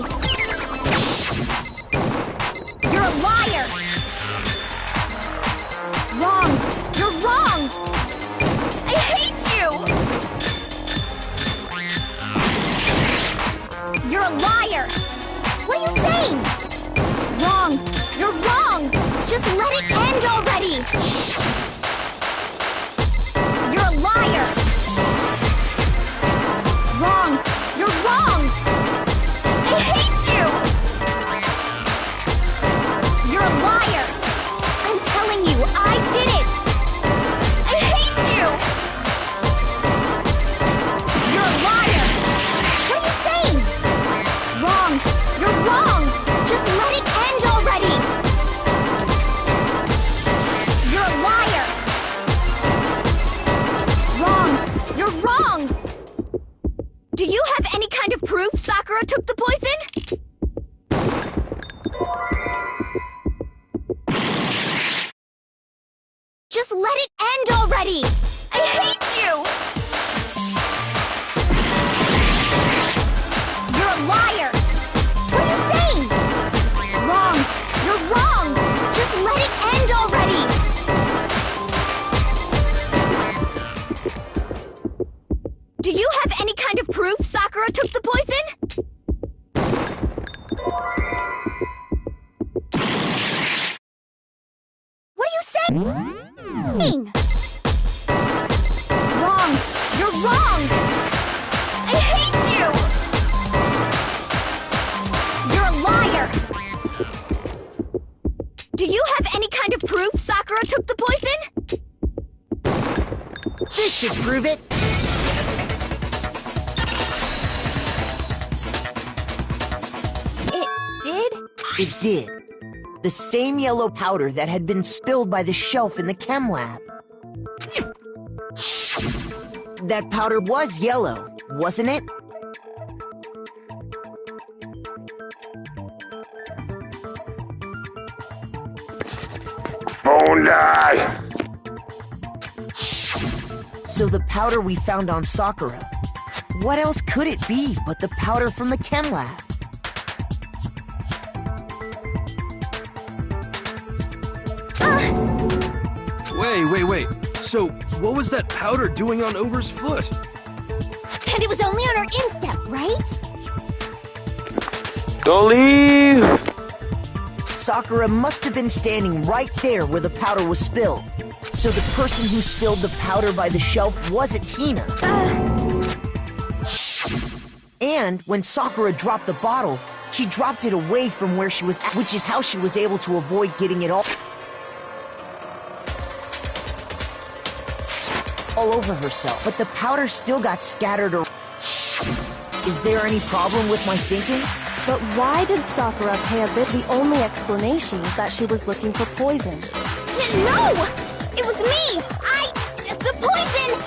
You're a liar! Wrong! You're wrong! I hate you! You're a liar! What are you saying? Wrong! You're wrong! Just let it end already! You're a liar! Wrong! You're wrong! I hate you! You're a liar! I'm telling you, I did it! I hate you! You're a liar! What are you saying? Wrong! You're wrong! Just let it end already! You're a liar! Wrong! You're wrong! Do you have any kind of proof Sakura took the poison? Just let it end already! I hate you! You're a liar! What are you saying? Wrong! You're wrong! Just let it end already! Do you have any kind of proof Sakura took the poison? What are you saying? Wrong! You're wrong! I hate you! You're a liar! Do you have any kind of proof Sakura took the poison? This should prove it. It did? It did. The same yellow powder that had been spilled by the shelf in the chem lab. That powder was yellow, wasn't it? Phone die. So the powder we found on Sakura. What else could it be but the powder from the chem lab? Wait. So, what was that powder doing on Ogre's foot? And it was only on her instep, right? Don't leave. Sakura must have been standing right there where the powder was spilled. So the person who spilled the powder by the shelf wasn't Hina. And when Sakura dropped the bottle, she dropped it away from where she was at, which is how she was able to avoid getting it all over herself. But the powder still got scattered around. Is there any problem with my thinking? But why did Sakura pay a bit? The only explanation is that she was looking for poison. No! It was me! The poison!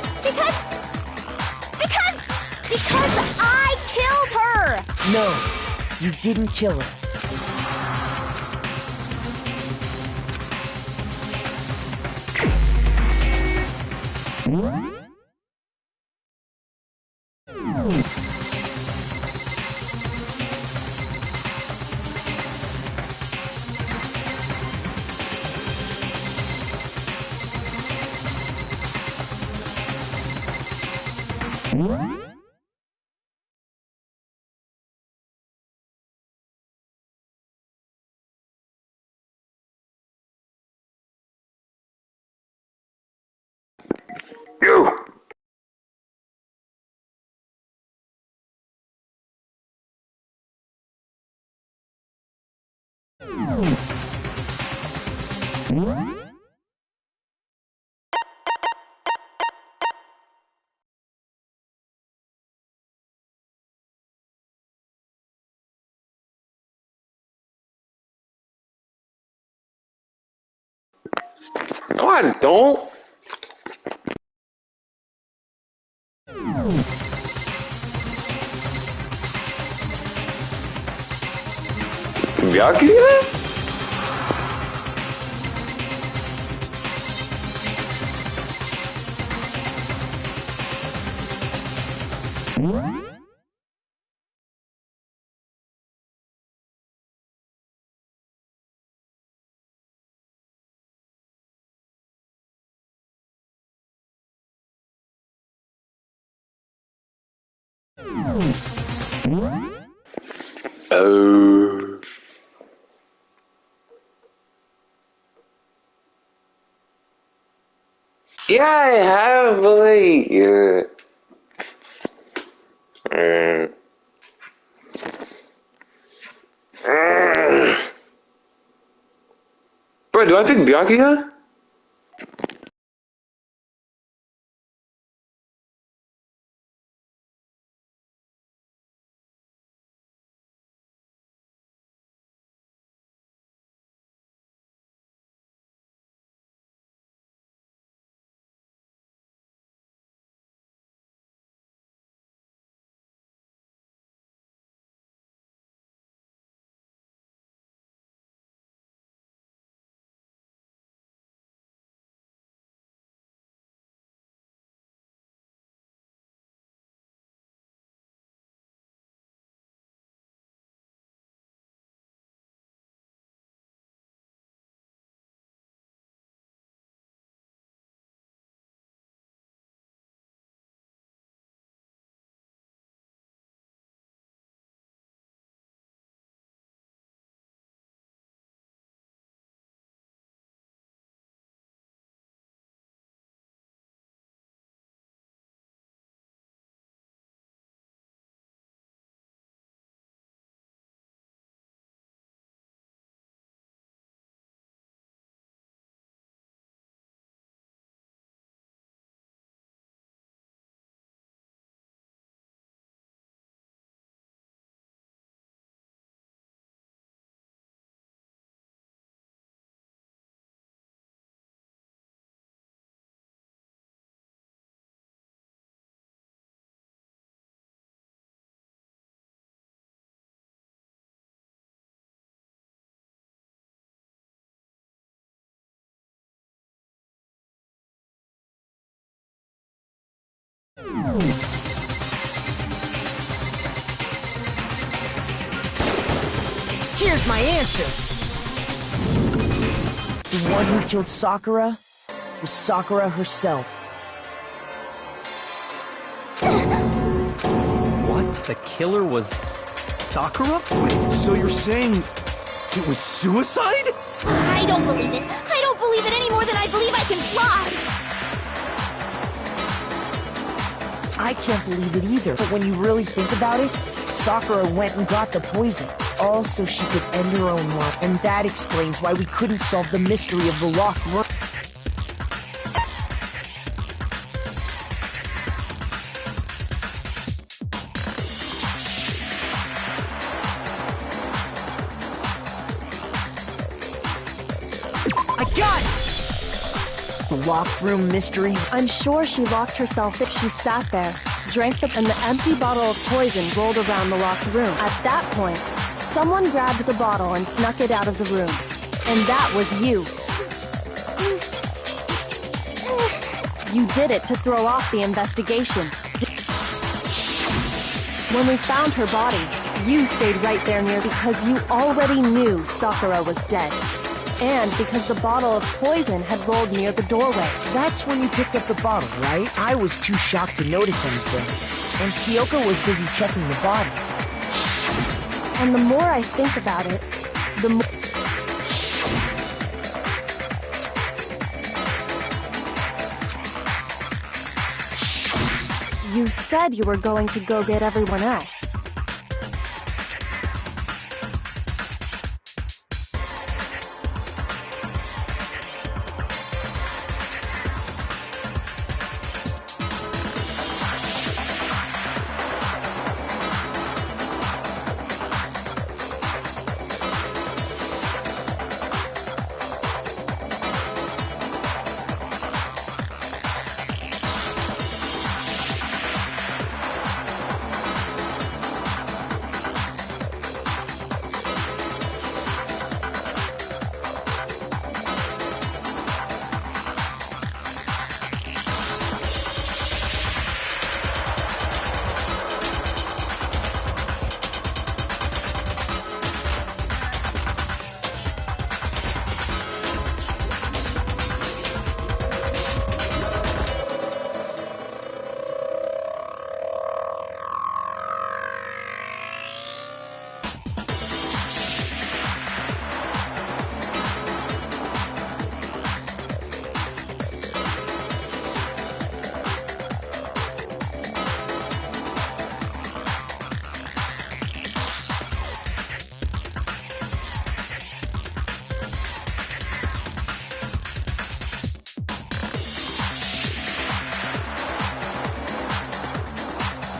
Because I killed her! No, you didn't kill her. You. No, I don't. Byakuya? Oh. Yeah, I have, but like, Bro, do I pick Byakuya? Here's my answer. The one who killed Sakura was Sakura herself. What? The killer was Sakura? Wait, so you're saying it was suicide? I don't believe it. I don't believe it any more than I believe I can fly. I can't believe it either. But when you really think about it, Sakura went and got the poison, all so she could end her own life. And that explains why we couldn't solve the mystery of the locked room. I got it! The locked room mystery. I'm sure she locked herself if she sat there, drank and the empty bottle of poison rolled around the locked room. At that point, someone grabbed the bottle and snuck it out of the room. And that was you. You did it to throw off the investigation. When we found her body, you stayed right there near because you already knew Sakura was dead. And because the bottle of poison had rolled near the doorway. That's when you picked up the bottle, right? I was too shocked to notice anything. And Kyoko was busy checking the body. And the more I think about it, the more... You said you were going to go get everyone else.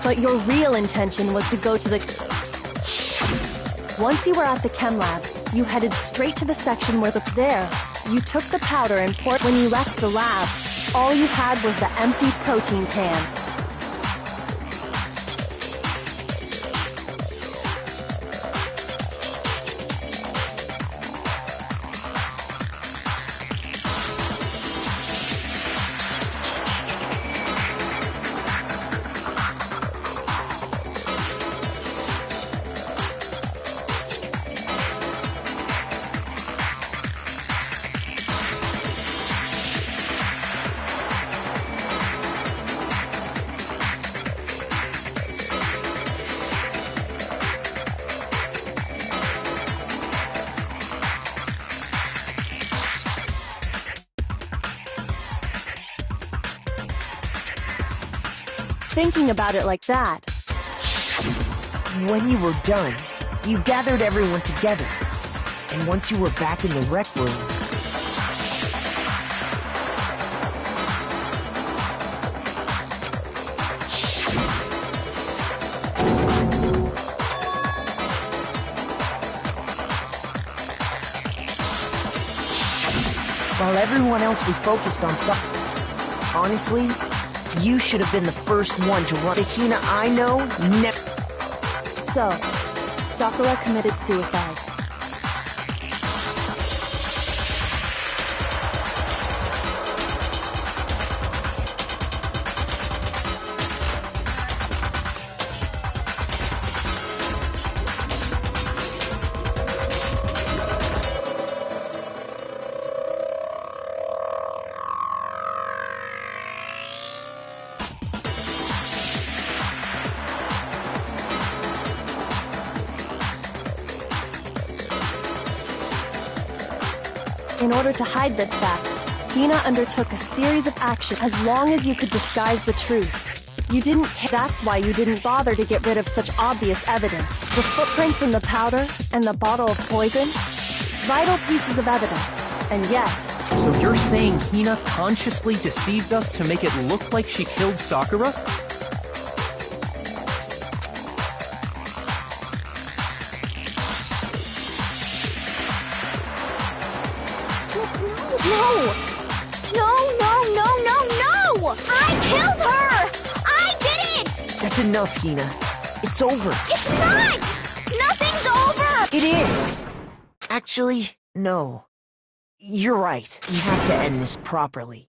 But your real intention was to go to the... Once you were at the chem lab, you headed straight to the section where There, you took the powder and poured... When you left the lab, all you had was the empty protein can. Thinking about it like that. When you were done, you gathered everyone together. And once you were back in the rec room... While everyone else was focused on something, honestly, you should have been the first one to run. The Hina I know never... So, Sakura committed suicide. In order to hide this fact, Hina undertook a series of actions as long as you could disguise the truth. You didn't care. That's why you didn't bother to get rid of such obvious evidence. The footprints in the powder and the bottle of poison. Vital pieces of evidence. And yet... So you're saying Hina consciously deceived us to make it look like she killed Sakura? No! I killed her! I did it! That's enough, Hina. It's over. It's not! Nothing's over! It is! Actually, no. You're right. We have to end this properly.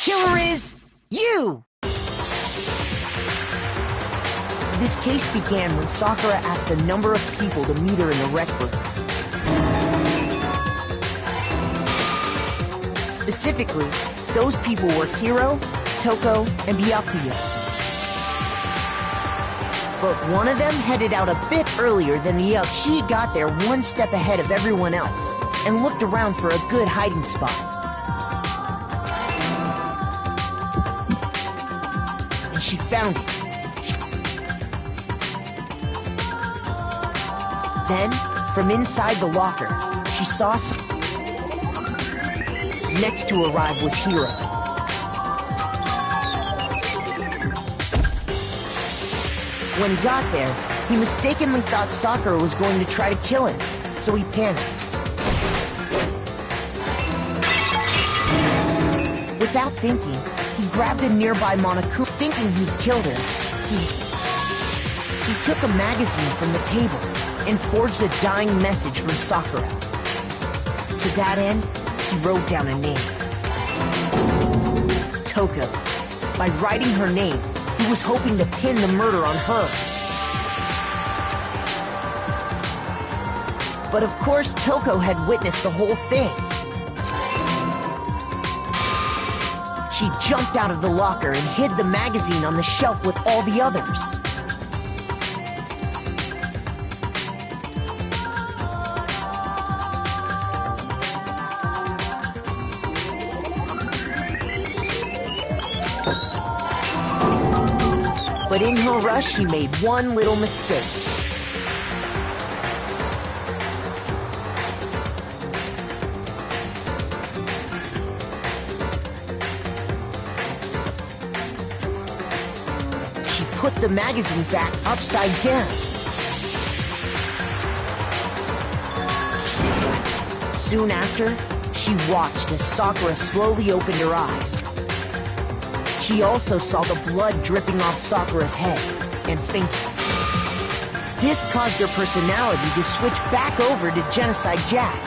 Killer is you! This case began when Sakura asked a number of people to meet her in the rec room. Specifically, those people were Hiro, Toko, and Bochugga. But one of them headed out a bit earlier than the other. She got there one step ahead of everyone else and looked around for a good hiding spot. She found it. Then, from inside the locker, she saw some... Next to arrive was Hiro. When he got there, he mistakenly thought Sakura was going to try to kill him, so he panicked. Without thinking, he grabbed a nearby Monokuma, thinking he'd killed her. He took a magazine from the table and forged a dying message from Sakura. To that end, he wrote down a name. Toko. By writing her name, he was hoping to pin the murder on her. But of course, Toko had witnessed the whole thing. She jumped out of the locker and hid the magazine on the shelf with all the others. But in her rush, she made one little mistake. She put the magazine back upside down. Soon after, she watched as Sakura slowly opened her eyes. She also saw the blood dripping off Sakura's head and fainted. This caused her personality to switch back over to Genocide Jack.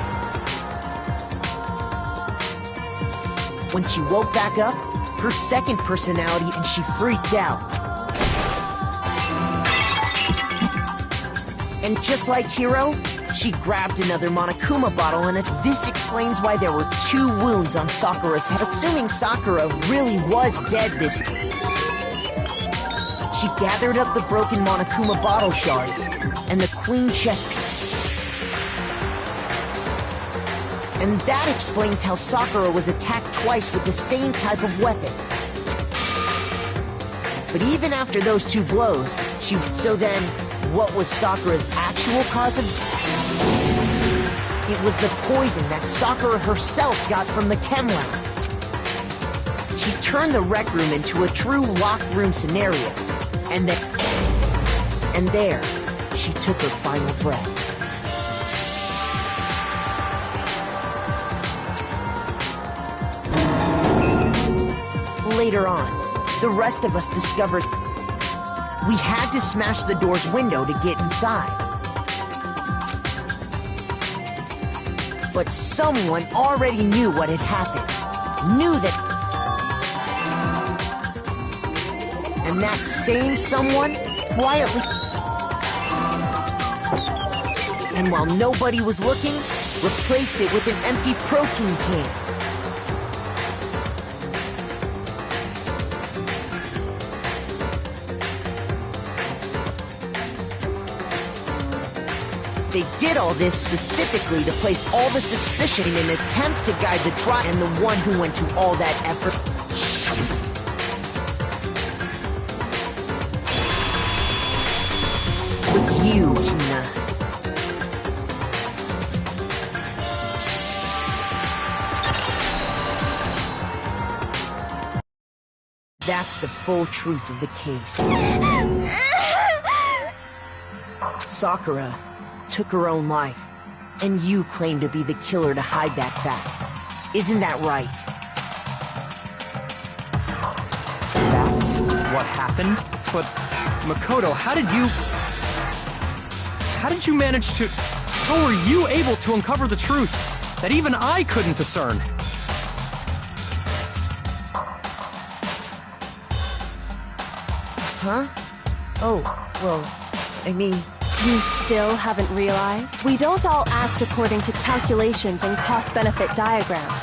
When she woke back up, her second personality, and she freaked out. And just like Hiro, she grabbed another Monokuma bottle, and this explains why there were 2 wounds on Sakura's head. Assuming Sakura really was dead this time, she gathered up the broken Monokuma bottle shards and the queen chess piece. And that explains how Sakura was attacked twice with the same type of weapon. But even after those 2 blows, she... So then, what was Sakura's actual cause of death? It was the poison that Sakura herself got from the chem lab. She turned the rec room into a true locked room scenario. And there, she took her final breath. Later on, the rest of us discovered we had to smash the door's window to get inside. But someone already knew what had happened. Knew that... And that same someone quietly... And while nobody was looking, replaced it with an empty protein can. They did all this specifically to place all the suspicion in an attempt to guide the trial, and the one who went to all that effort was you, Hina. That's the full truth of the case. Sakura took her own life, and you claim to be the killer to hide that fact. Isn't that right? That's what happened? But, Makoto, how did you manage to... How were you able to uncover the truth that even I couldn't discern? Huh? Oh, well, I mean... You still haven't realized? We don't all act according to calculations and cost-benefit diagrams.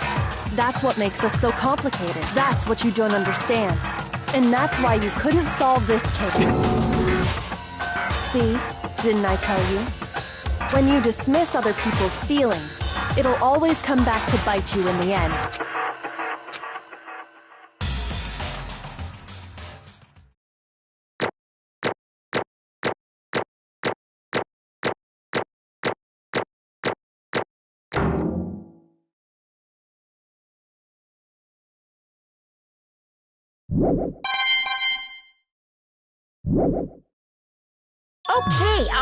That's what makes us so complicated. That's what you don't understand. And that's why you couldn't solve this case. See? Didn't I tell you? When you dismiss other people's feelings, it'll always come back to bite you in the end.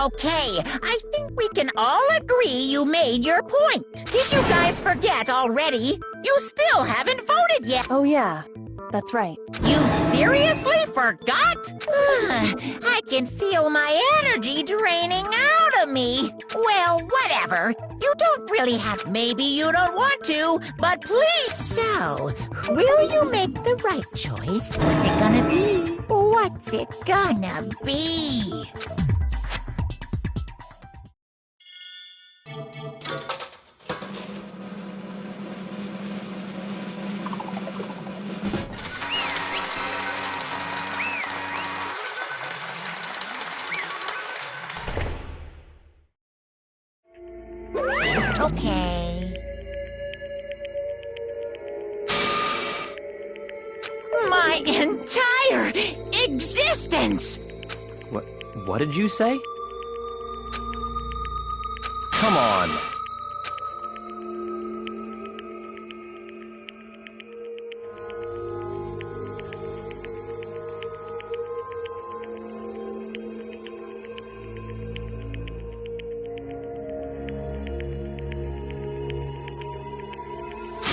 Okay. I think we can all agree you made your point. Did you guys forget already? You still haven't voted yet. Oh yeah, that's right. You seriously forgot? I can feel my energy draining out of me. Well, whatever. You don't really have... Maybe you don't want to, but please. So, will you make the right choice? What's it gonna be? What's it gonna be? my entire existence! What did you say? Come on.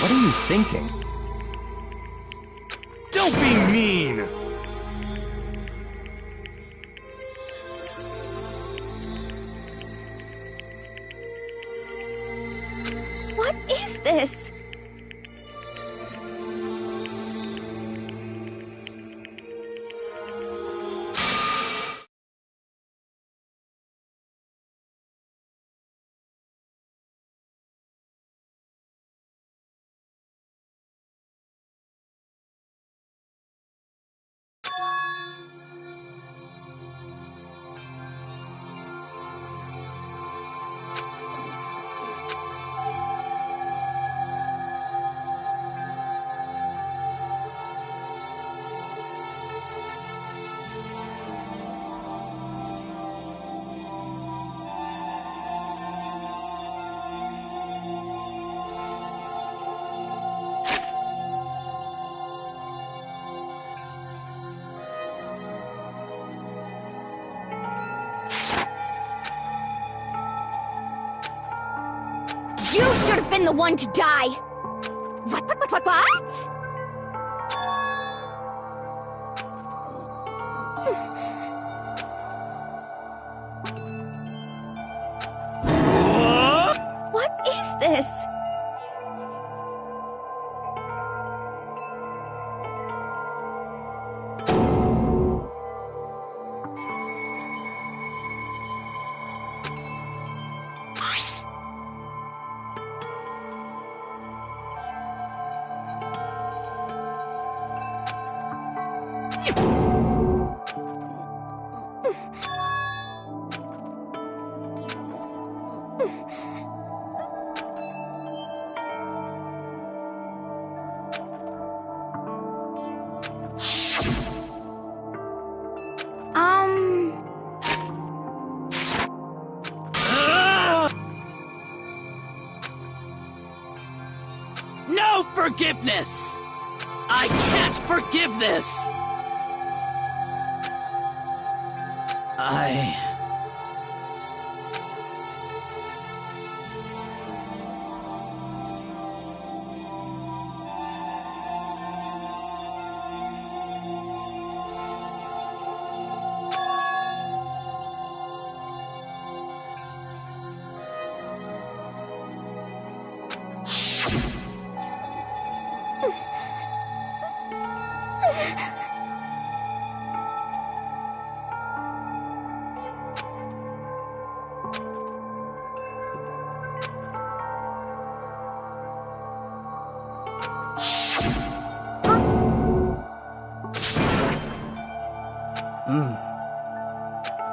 What are you thinking? Don't be mean! What is this? You should have been the one to die! What? What is this? No forgiveness! I can't forgive this!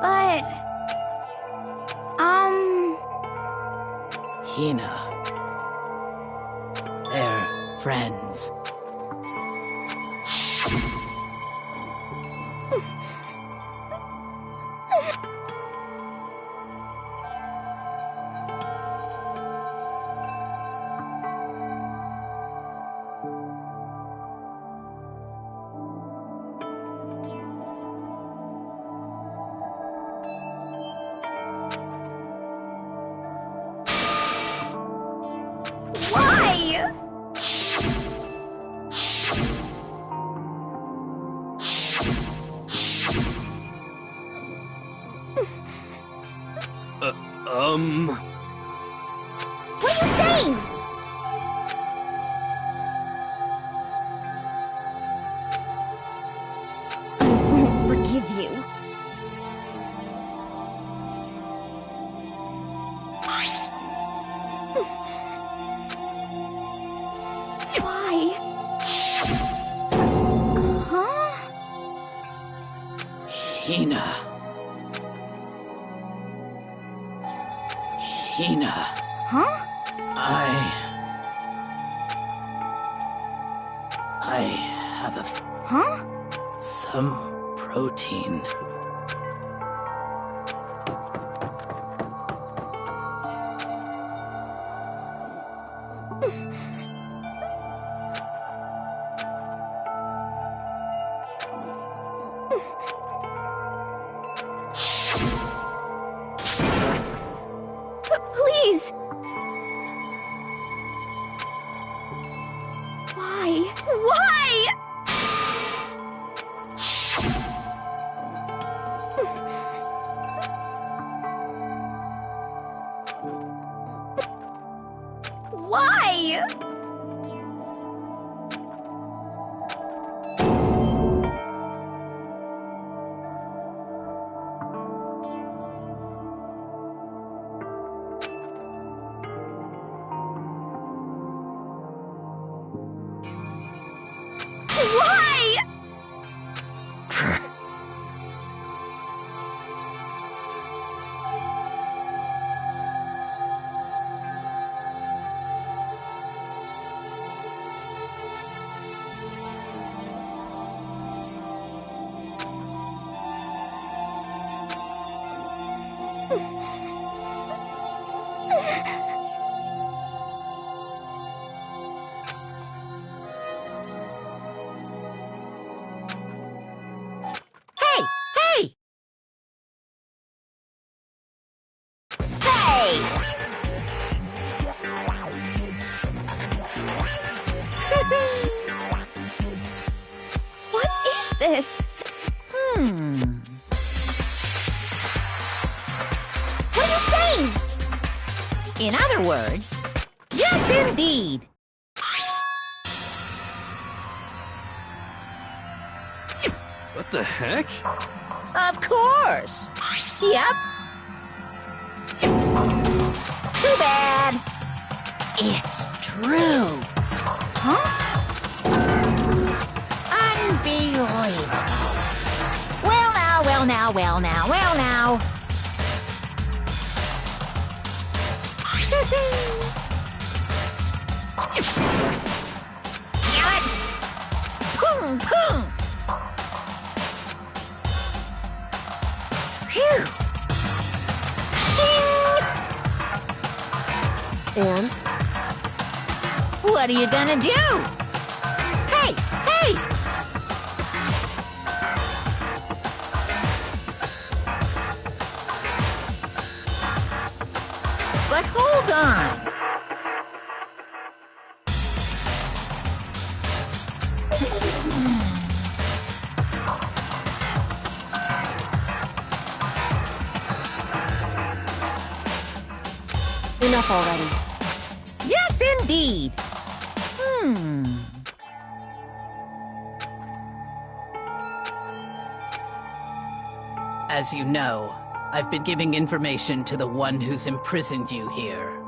But... Hina. They're friends. Why? What are you saying? I won't forgive you. Why? Huh? Hina. Hina. Huh? I have a Huh? Some protein. Please! Why? Why? Why? Why? Hey! Hey! Hey! What is this? What are you saying? In other words, yes, indeed. What the heck? Of course. Yep. Too bad. It's true. Huh? Unbelievable. Well now, well now, well now, well now. Damn it! Pung, pung. Phew. Shing! And? What are you gonna do? Hey, hey! But hold on. Enough already. Yes, indeed. As you know, I've been giving information to the one who's imprisoned you here.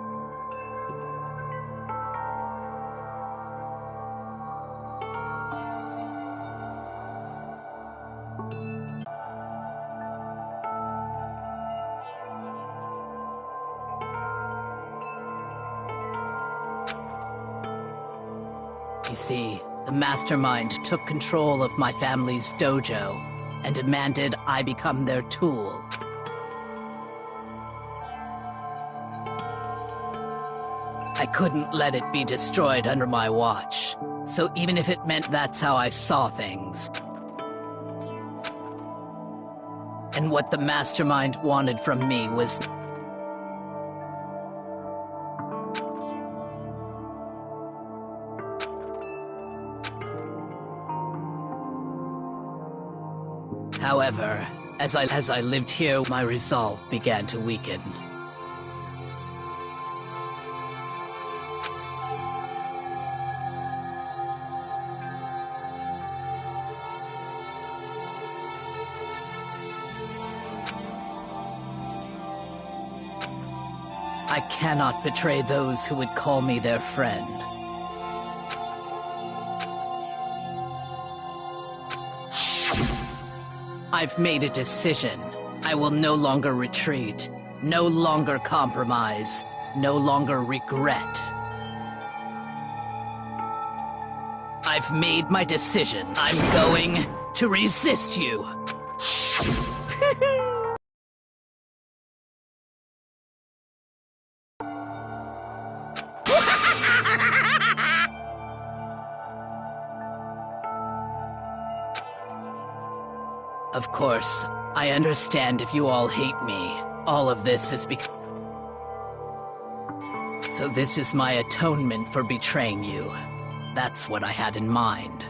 You see, the mastermind took control of my family's dojo and demanded I become their tool. I couldn't let it be destroyed under my watch, so even if it meant that's how I saw things. And what the mastermind wanted from me was... However, as I lived here, my resolve began to weaken. I cannot betray those who would call me their friend. I've made a decision. I will no longer retreat, no longer compromise, no longer regret. I've made my decision. I'm going to resist you. Of course, I understand if you all hate me. All of this is because... So this is my atonement for betraying you. That's what I had in mind.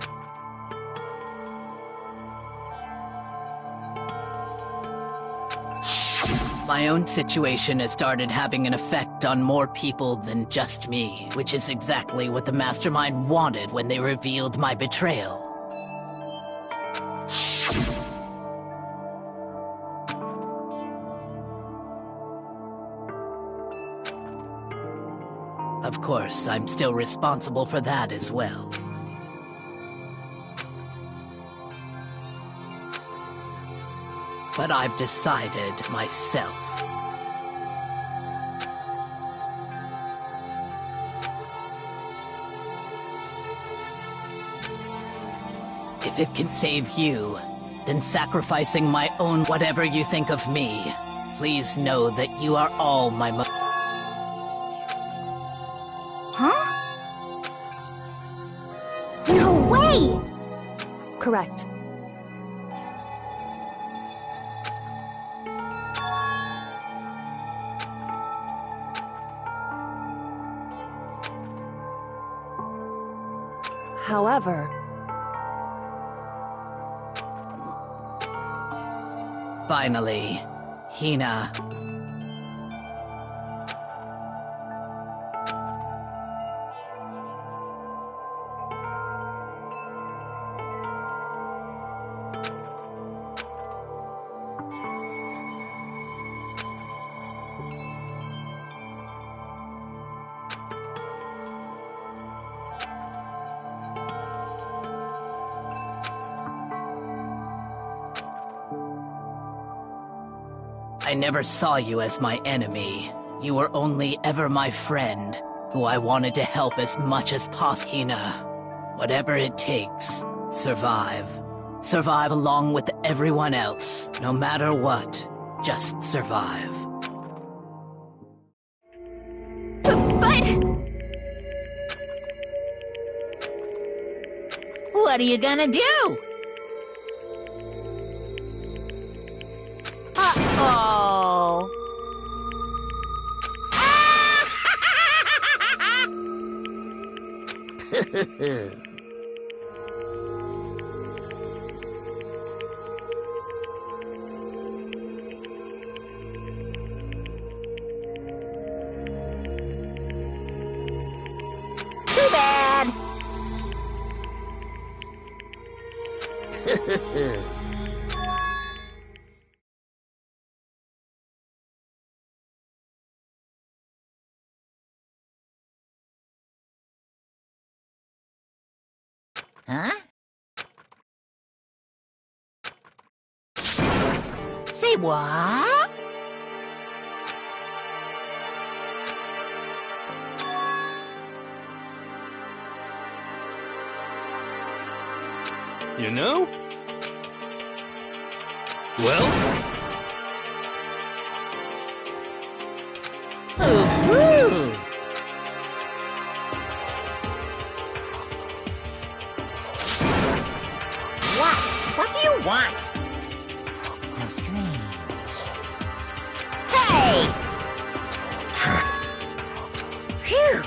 My own situation has started having an effect on more people than just me, which is exactly what the Mastermind wanted when they revealed my betrayal. Of course, I'm still responsible for that as well. But I've decided myself. If it can save you, then sacrificing my own whatever you think of me, please know that you are all my Huh? No way! Correct. However... Finally, Hina. I never saw you as my enemy. You were only ever my friend, who I wanted to help as much as possible. Hina, whatever it takes, survive. Survive along with everyone else, no matter what. Just survive. But... What are you gonna do? Uh-oh. Too bad. Huh? Say what? You know? Well? Ooh. What do you want? How strange. Hey! Phew!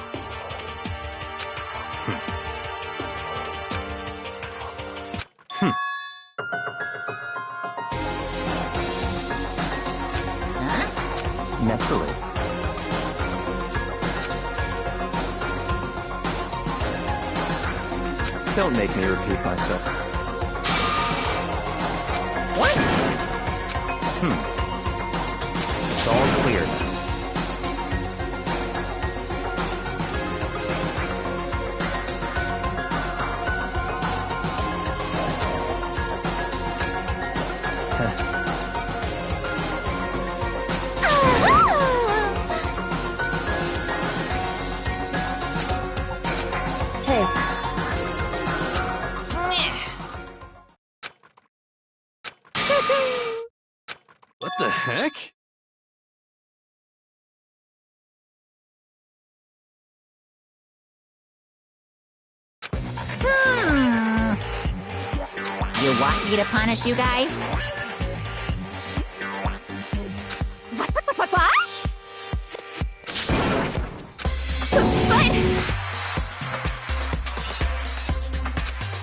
Huh? Naturally. Don't make me repeat myself. What? It's all clear now. Hey, heck? You want me to punish you guys? What? But...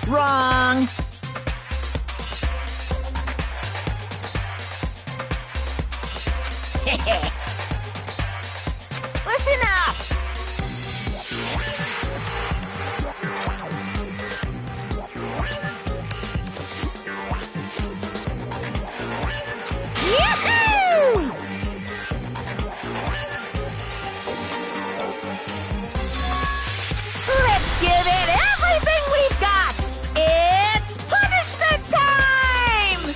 Wrong! Listen up! Yahoo! Let's give it everything we've got! It's punishment time!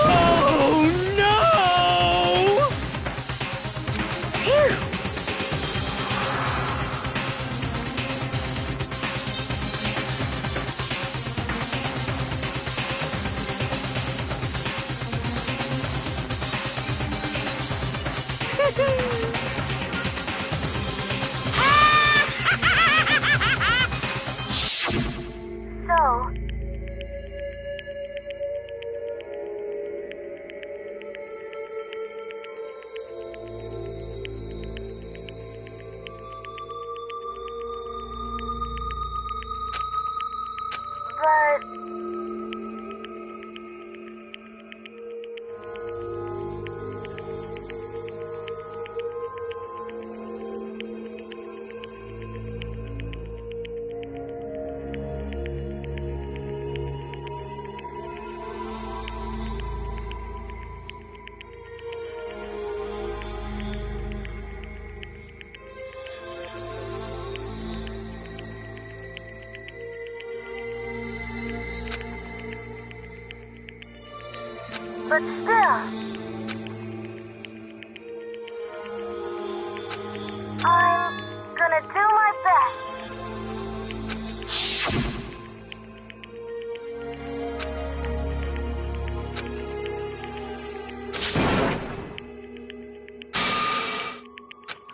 Oh no! But still, I'm gonna do my best.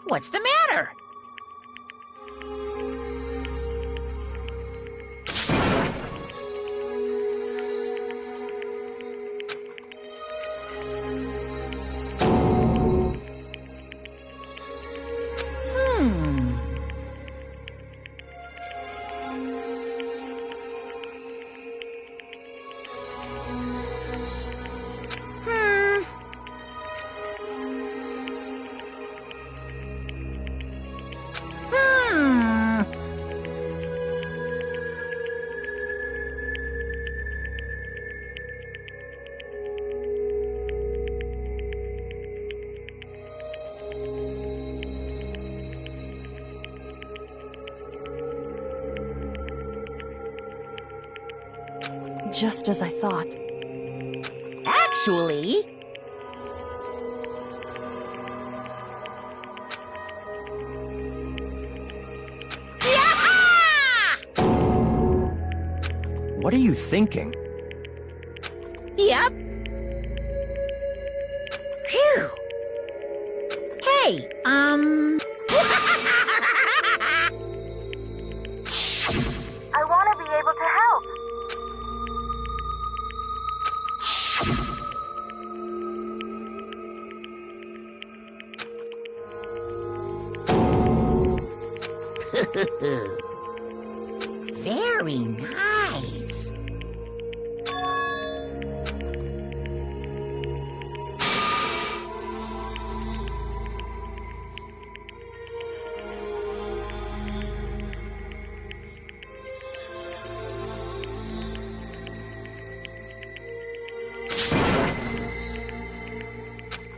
What's the matter? Just as I thought. actually. What are you thinking? Yep. Phew. Hey, I want to be able to help. Very nice.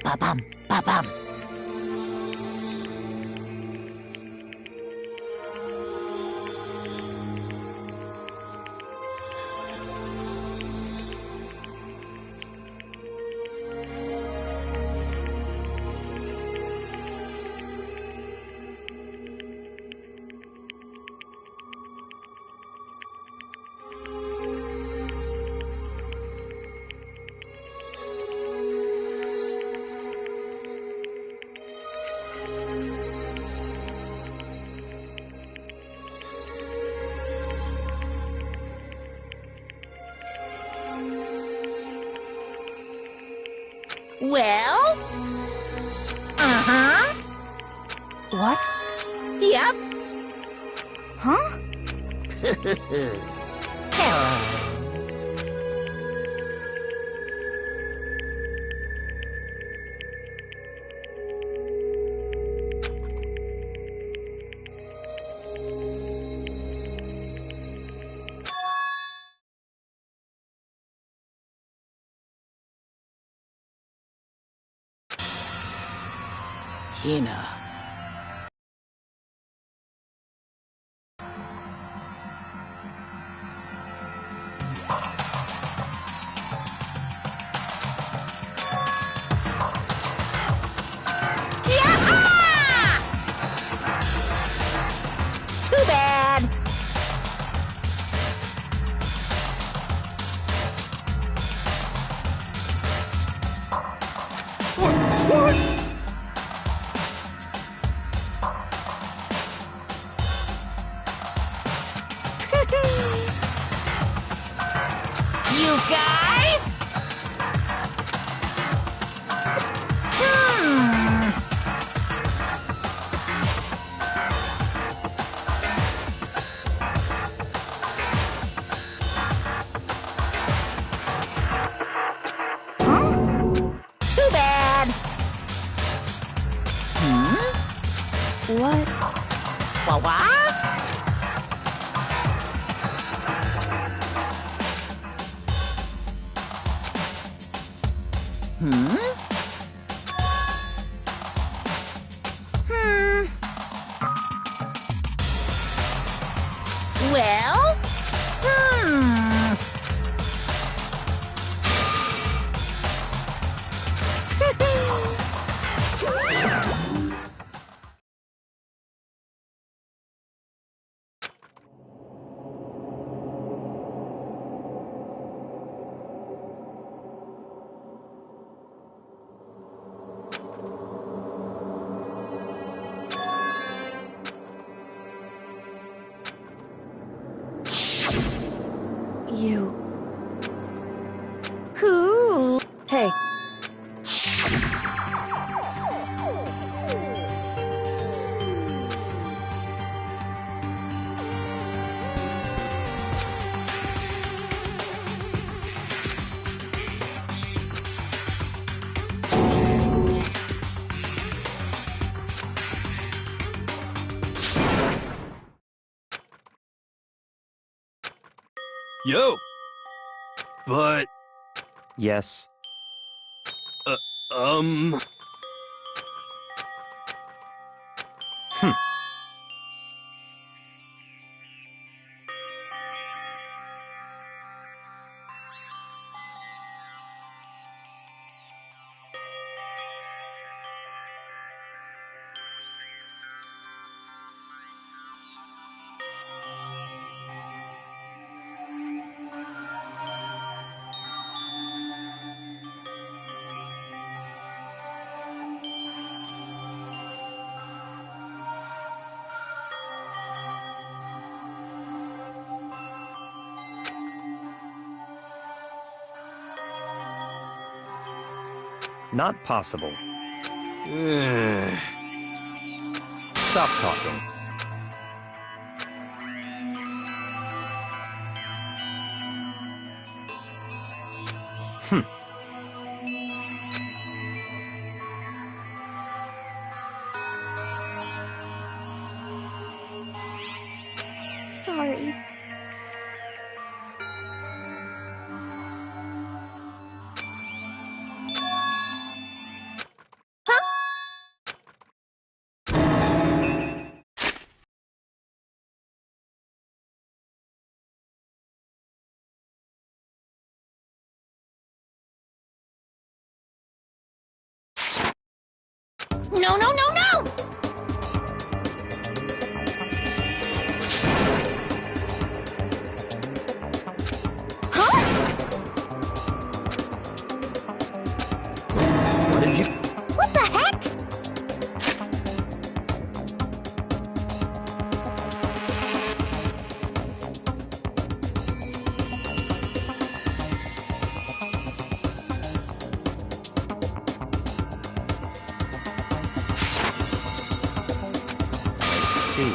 Ba-bum, ba-bum. Well? Uh-huh. What? Yep. Huh? Hello. Hina. Too bad. You guys? Too bad. What? What? Well? You. Who? Hey. Yo! But, Yes. um... Not possible. Stop talking. Sorry. No, no, no, no! What did you... What the heck? See.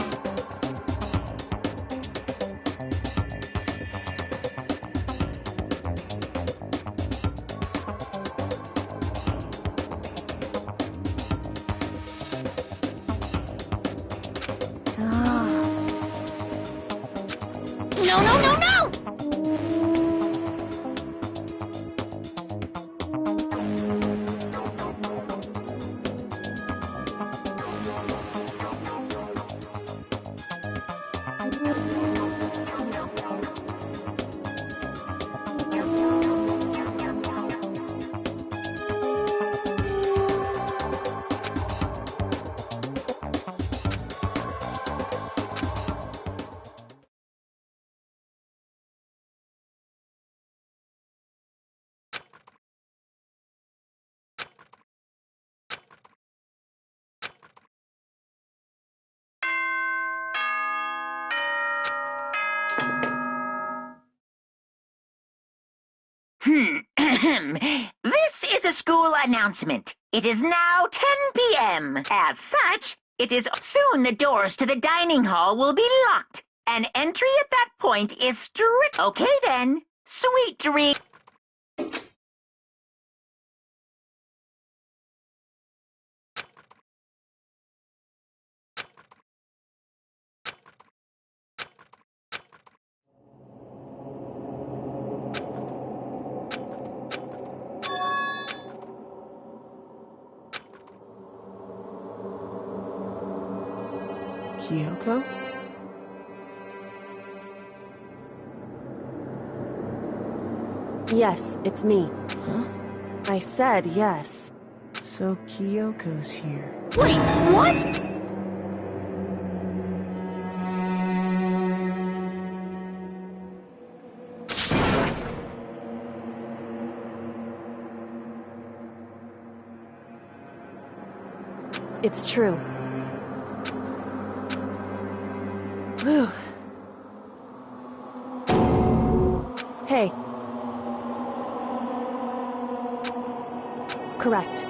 No, no, no, no! This is a school announcement. It is now 10 p.m. As such, it is soon the doors to the dining hall will be locked, and entry at that point is strict. Okay then, sweet dreams. Kyoko? Yes, it's me. Huh? I said yes. So Kyoko's here. Wait, what? It's true. Whew. Hey. Correct.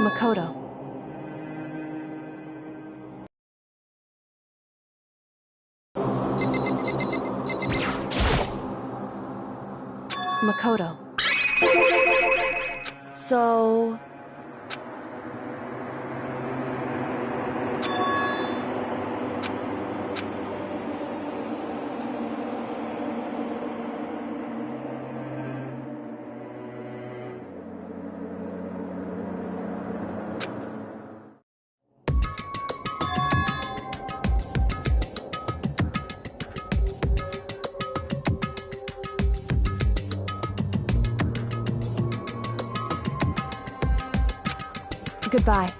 Makoto. Makoto. So... Goodbye.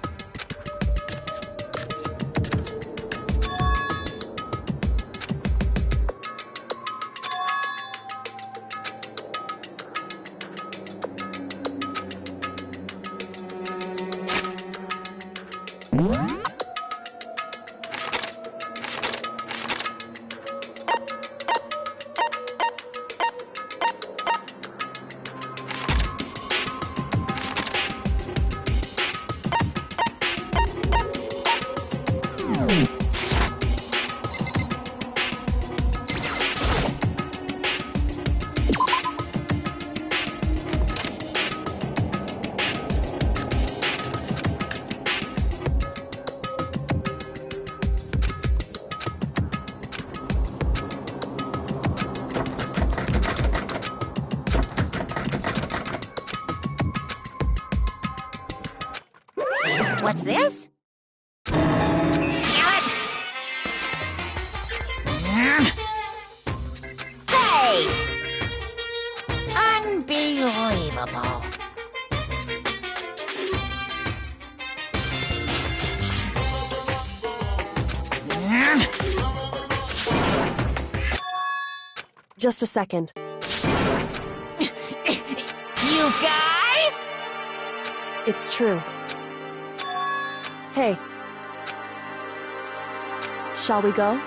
What's this? Damn it! Hey! Unbelievable. Just a second. You guys? It's true. Hey. Shall we go?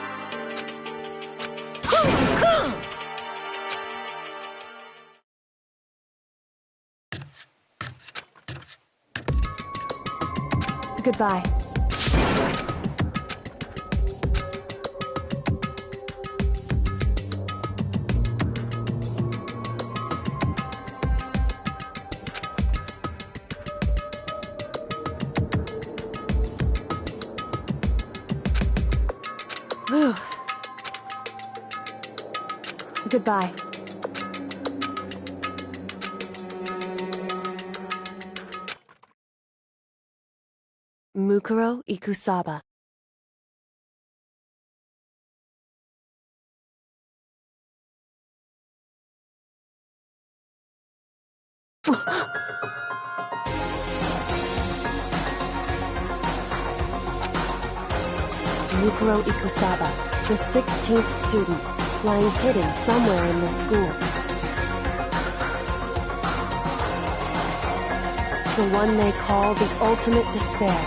Goodbye. Whew. Goodbye. Mukuro Ikusaba. Mukuro Ikusaba, the 16th student, lying hidden somewhere in the school. The one they call the ultimate despair.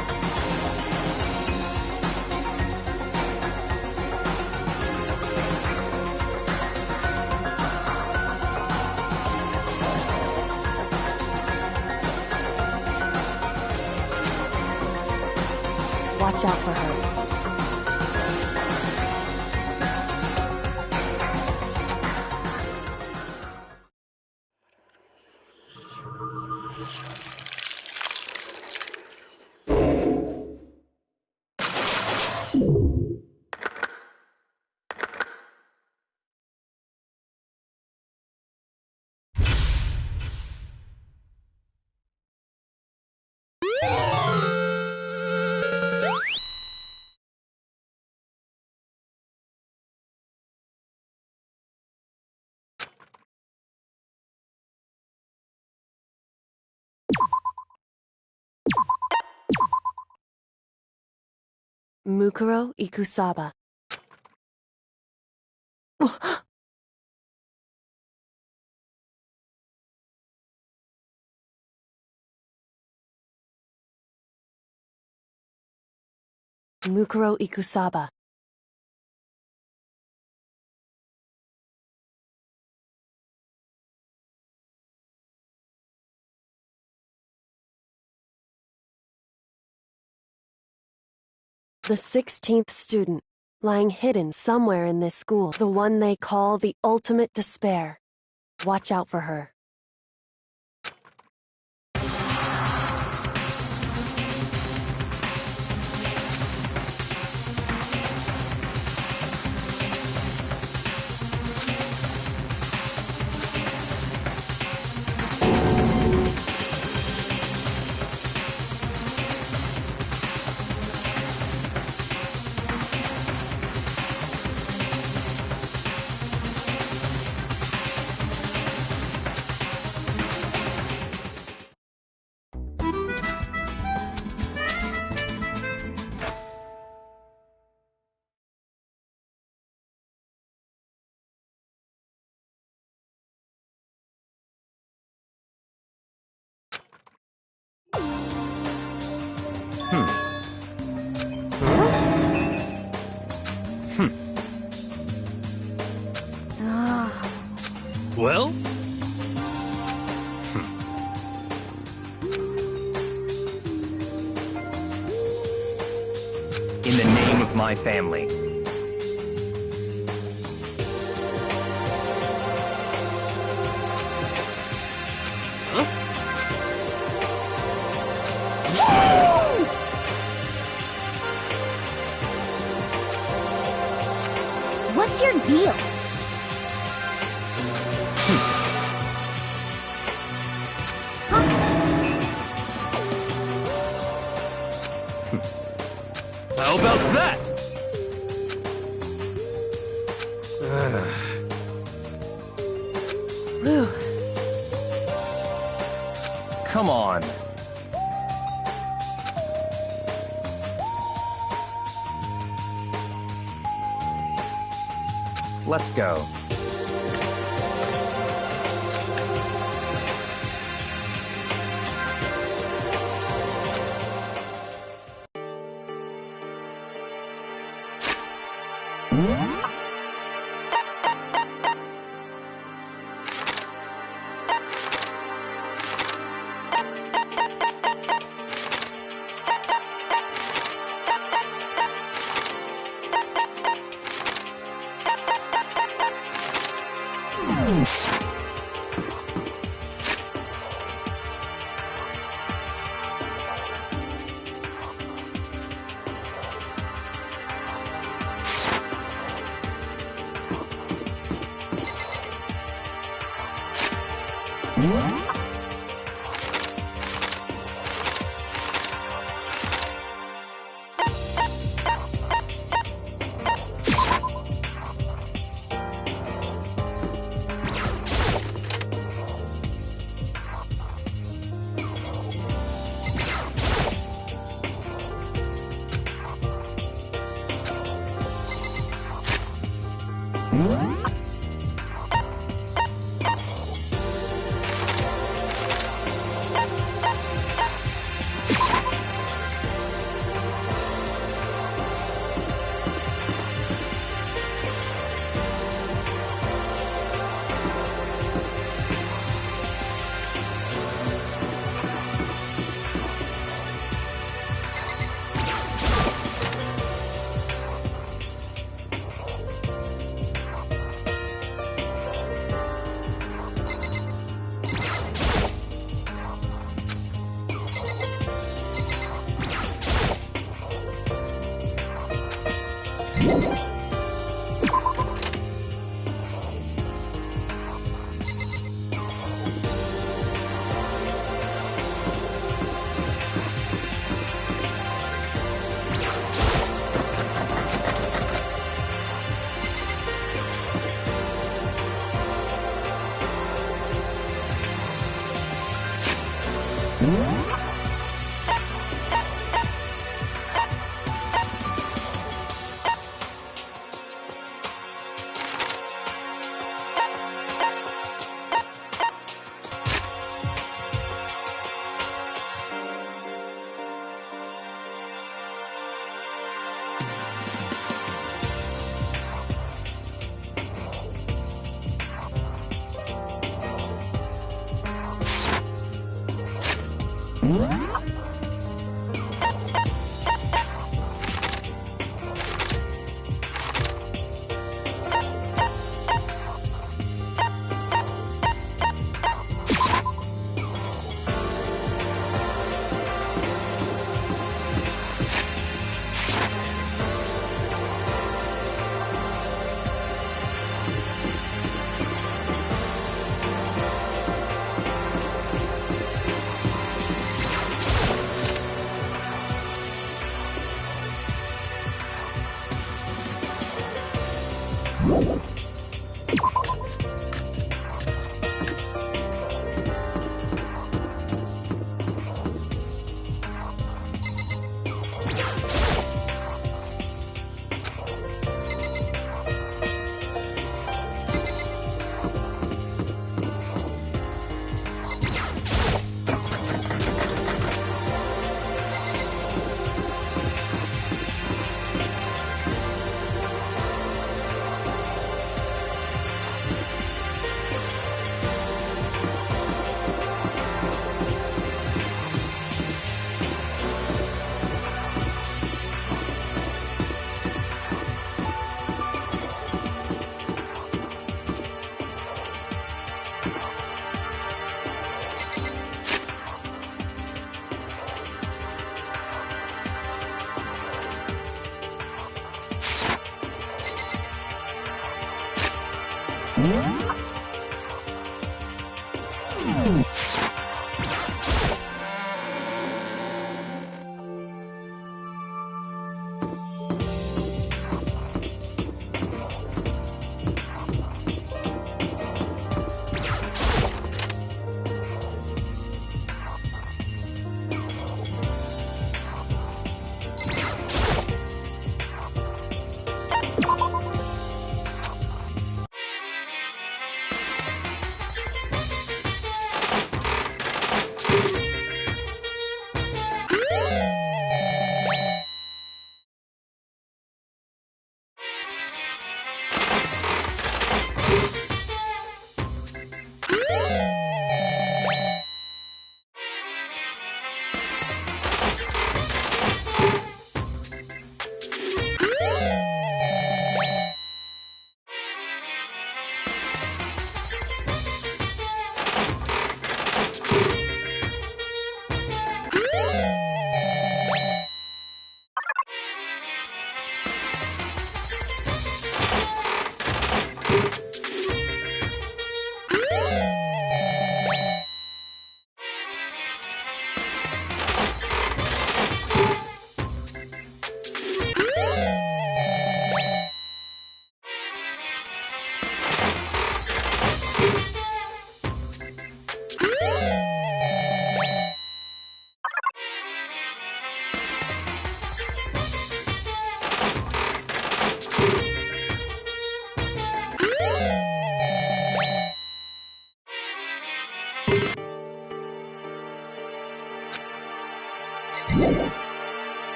Watch out for her. Mukuro Ikusaba. Mukuro Ikusaba. The 16th student, lying hidden somewhere in this school. The one they call the ultimate despair. Watch out for her. Well? In the name of my family. What's your deal? How about that? Whew. Come on. Let's go.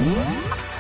What?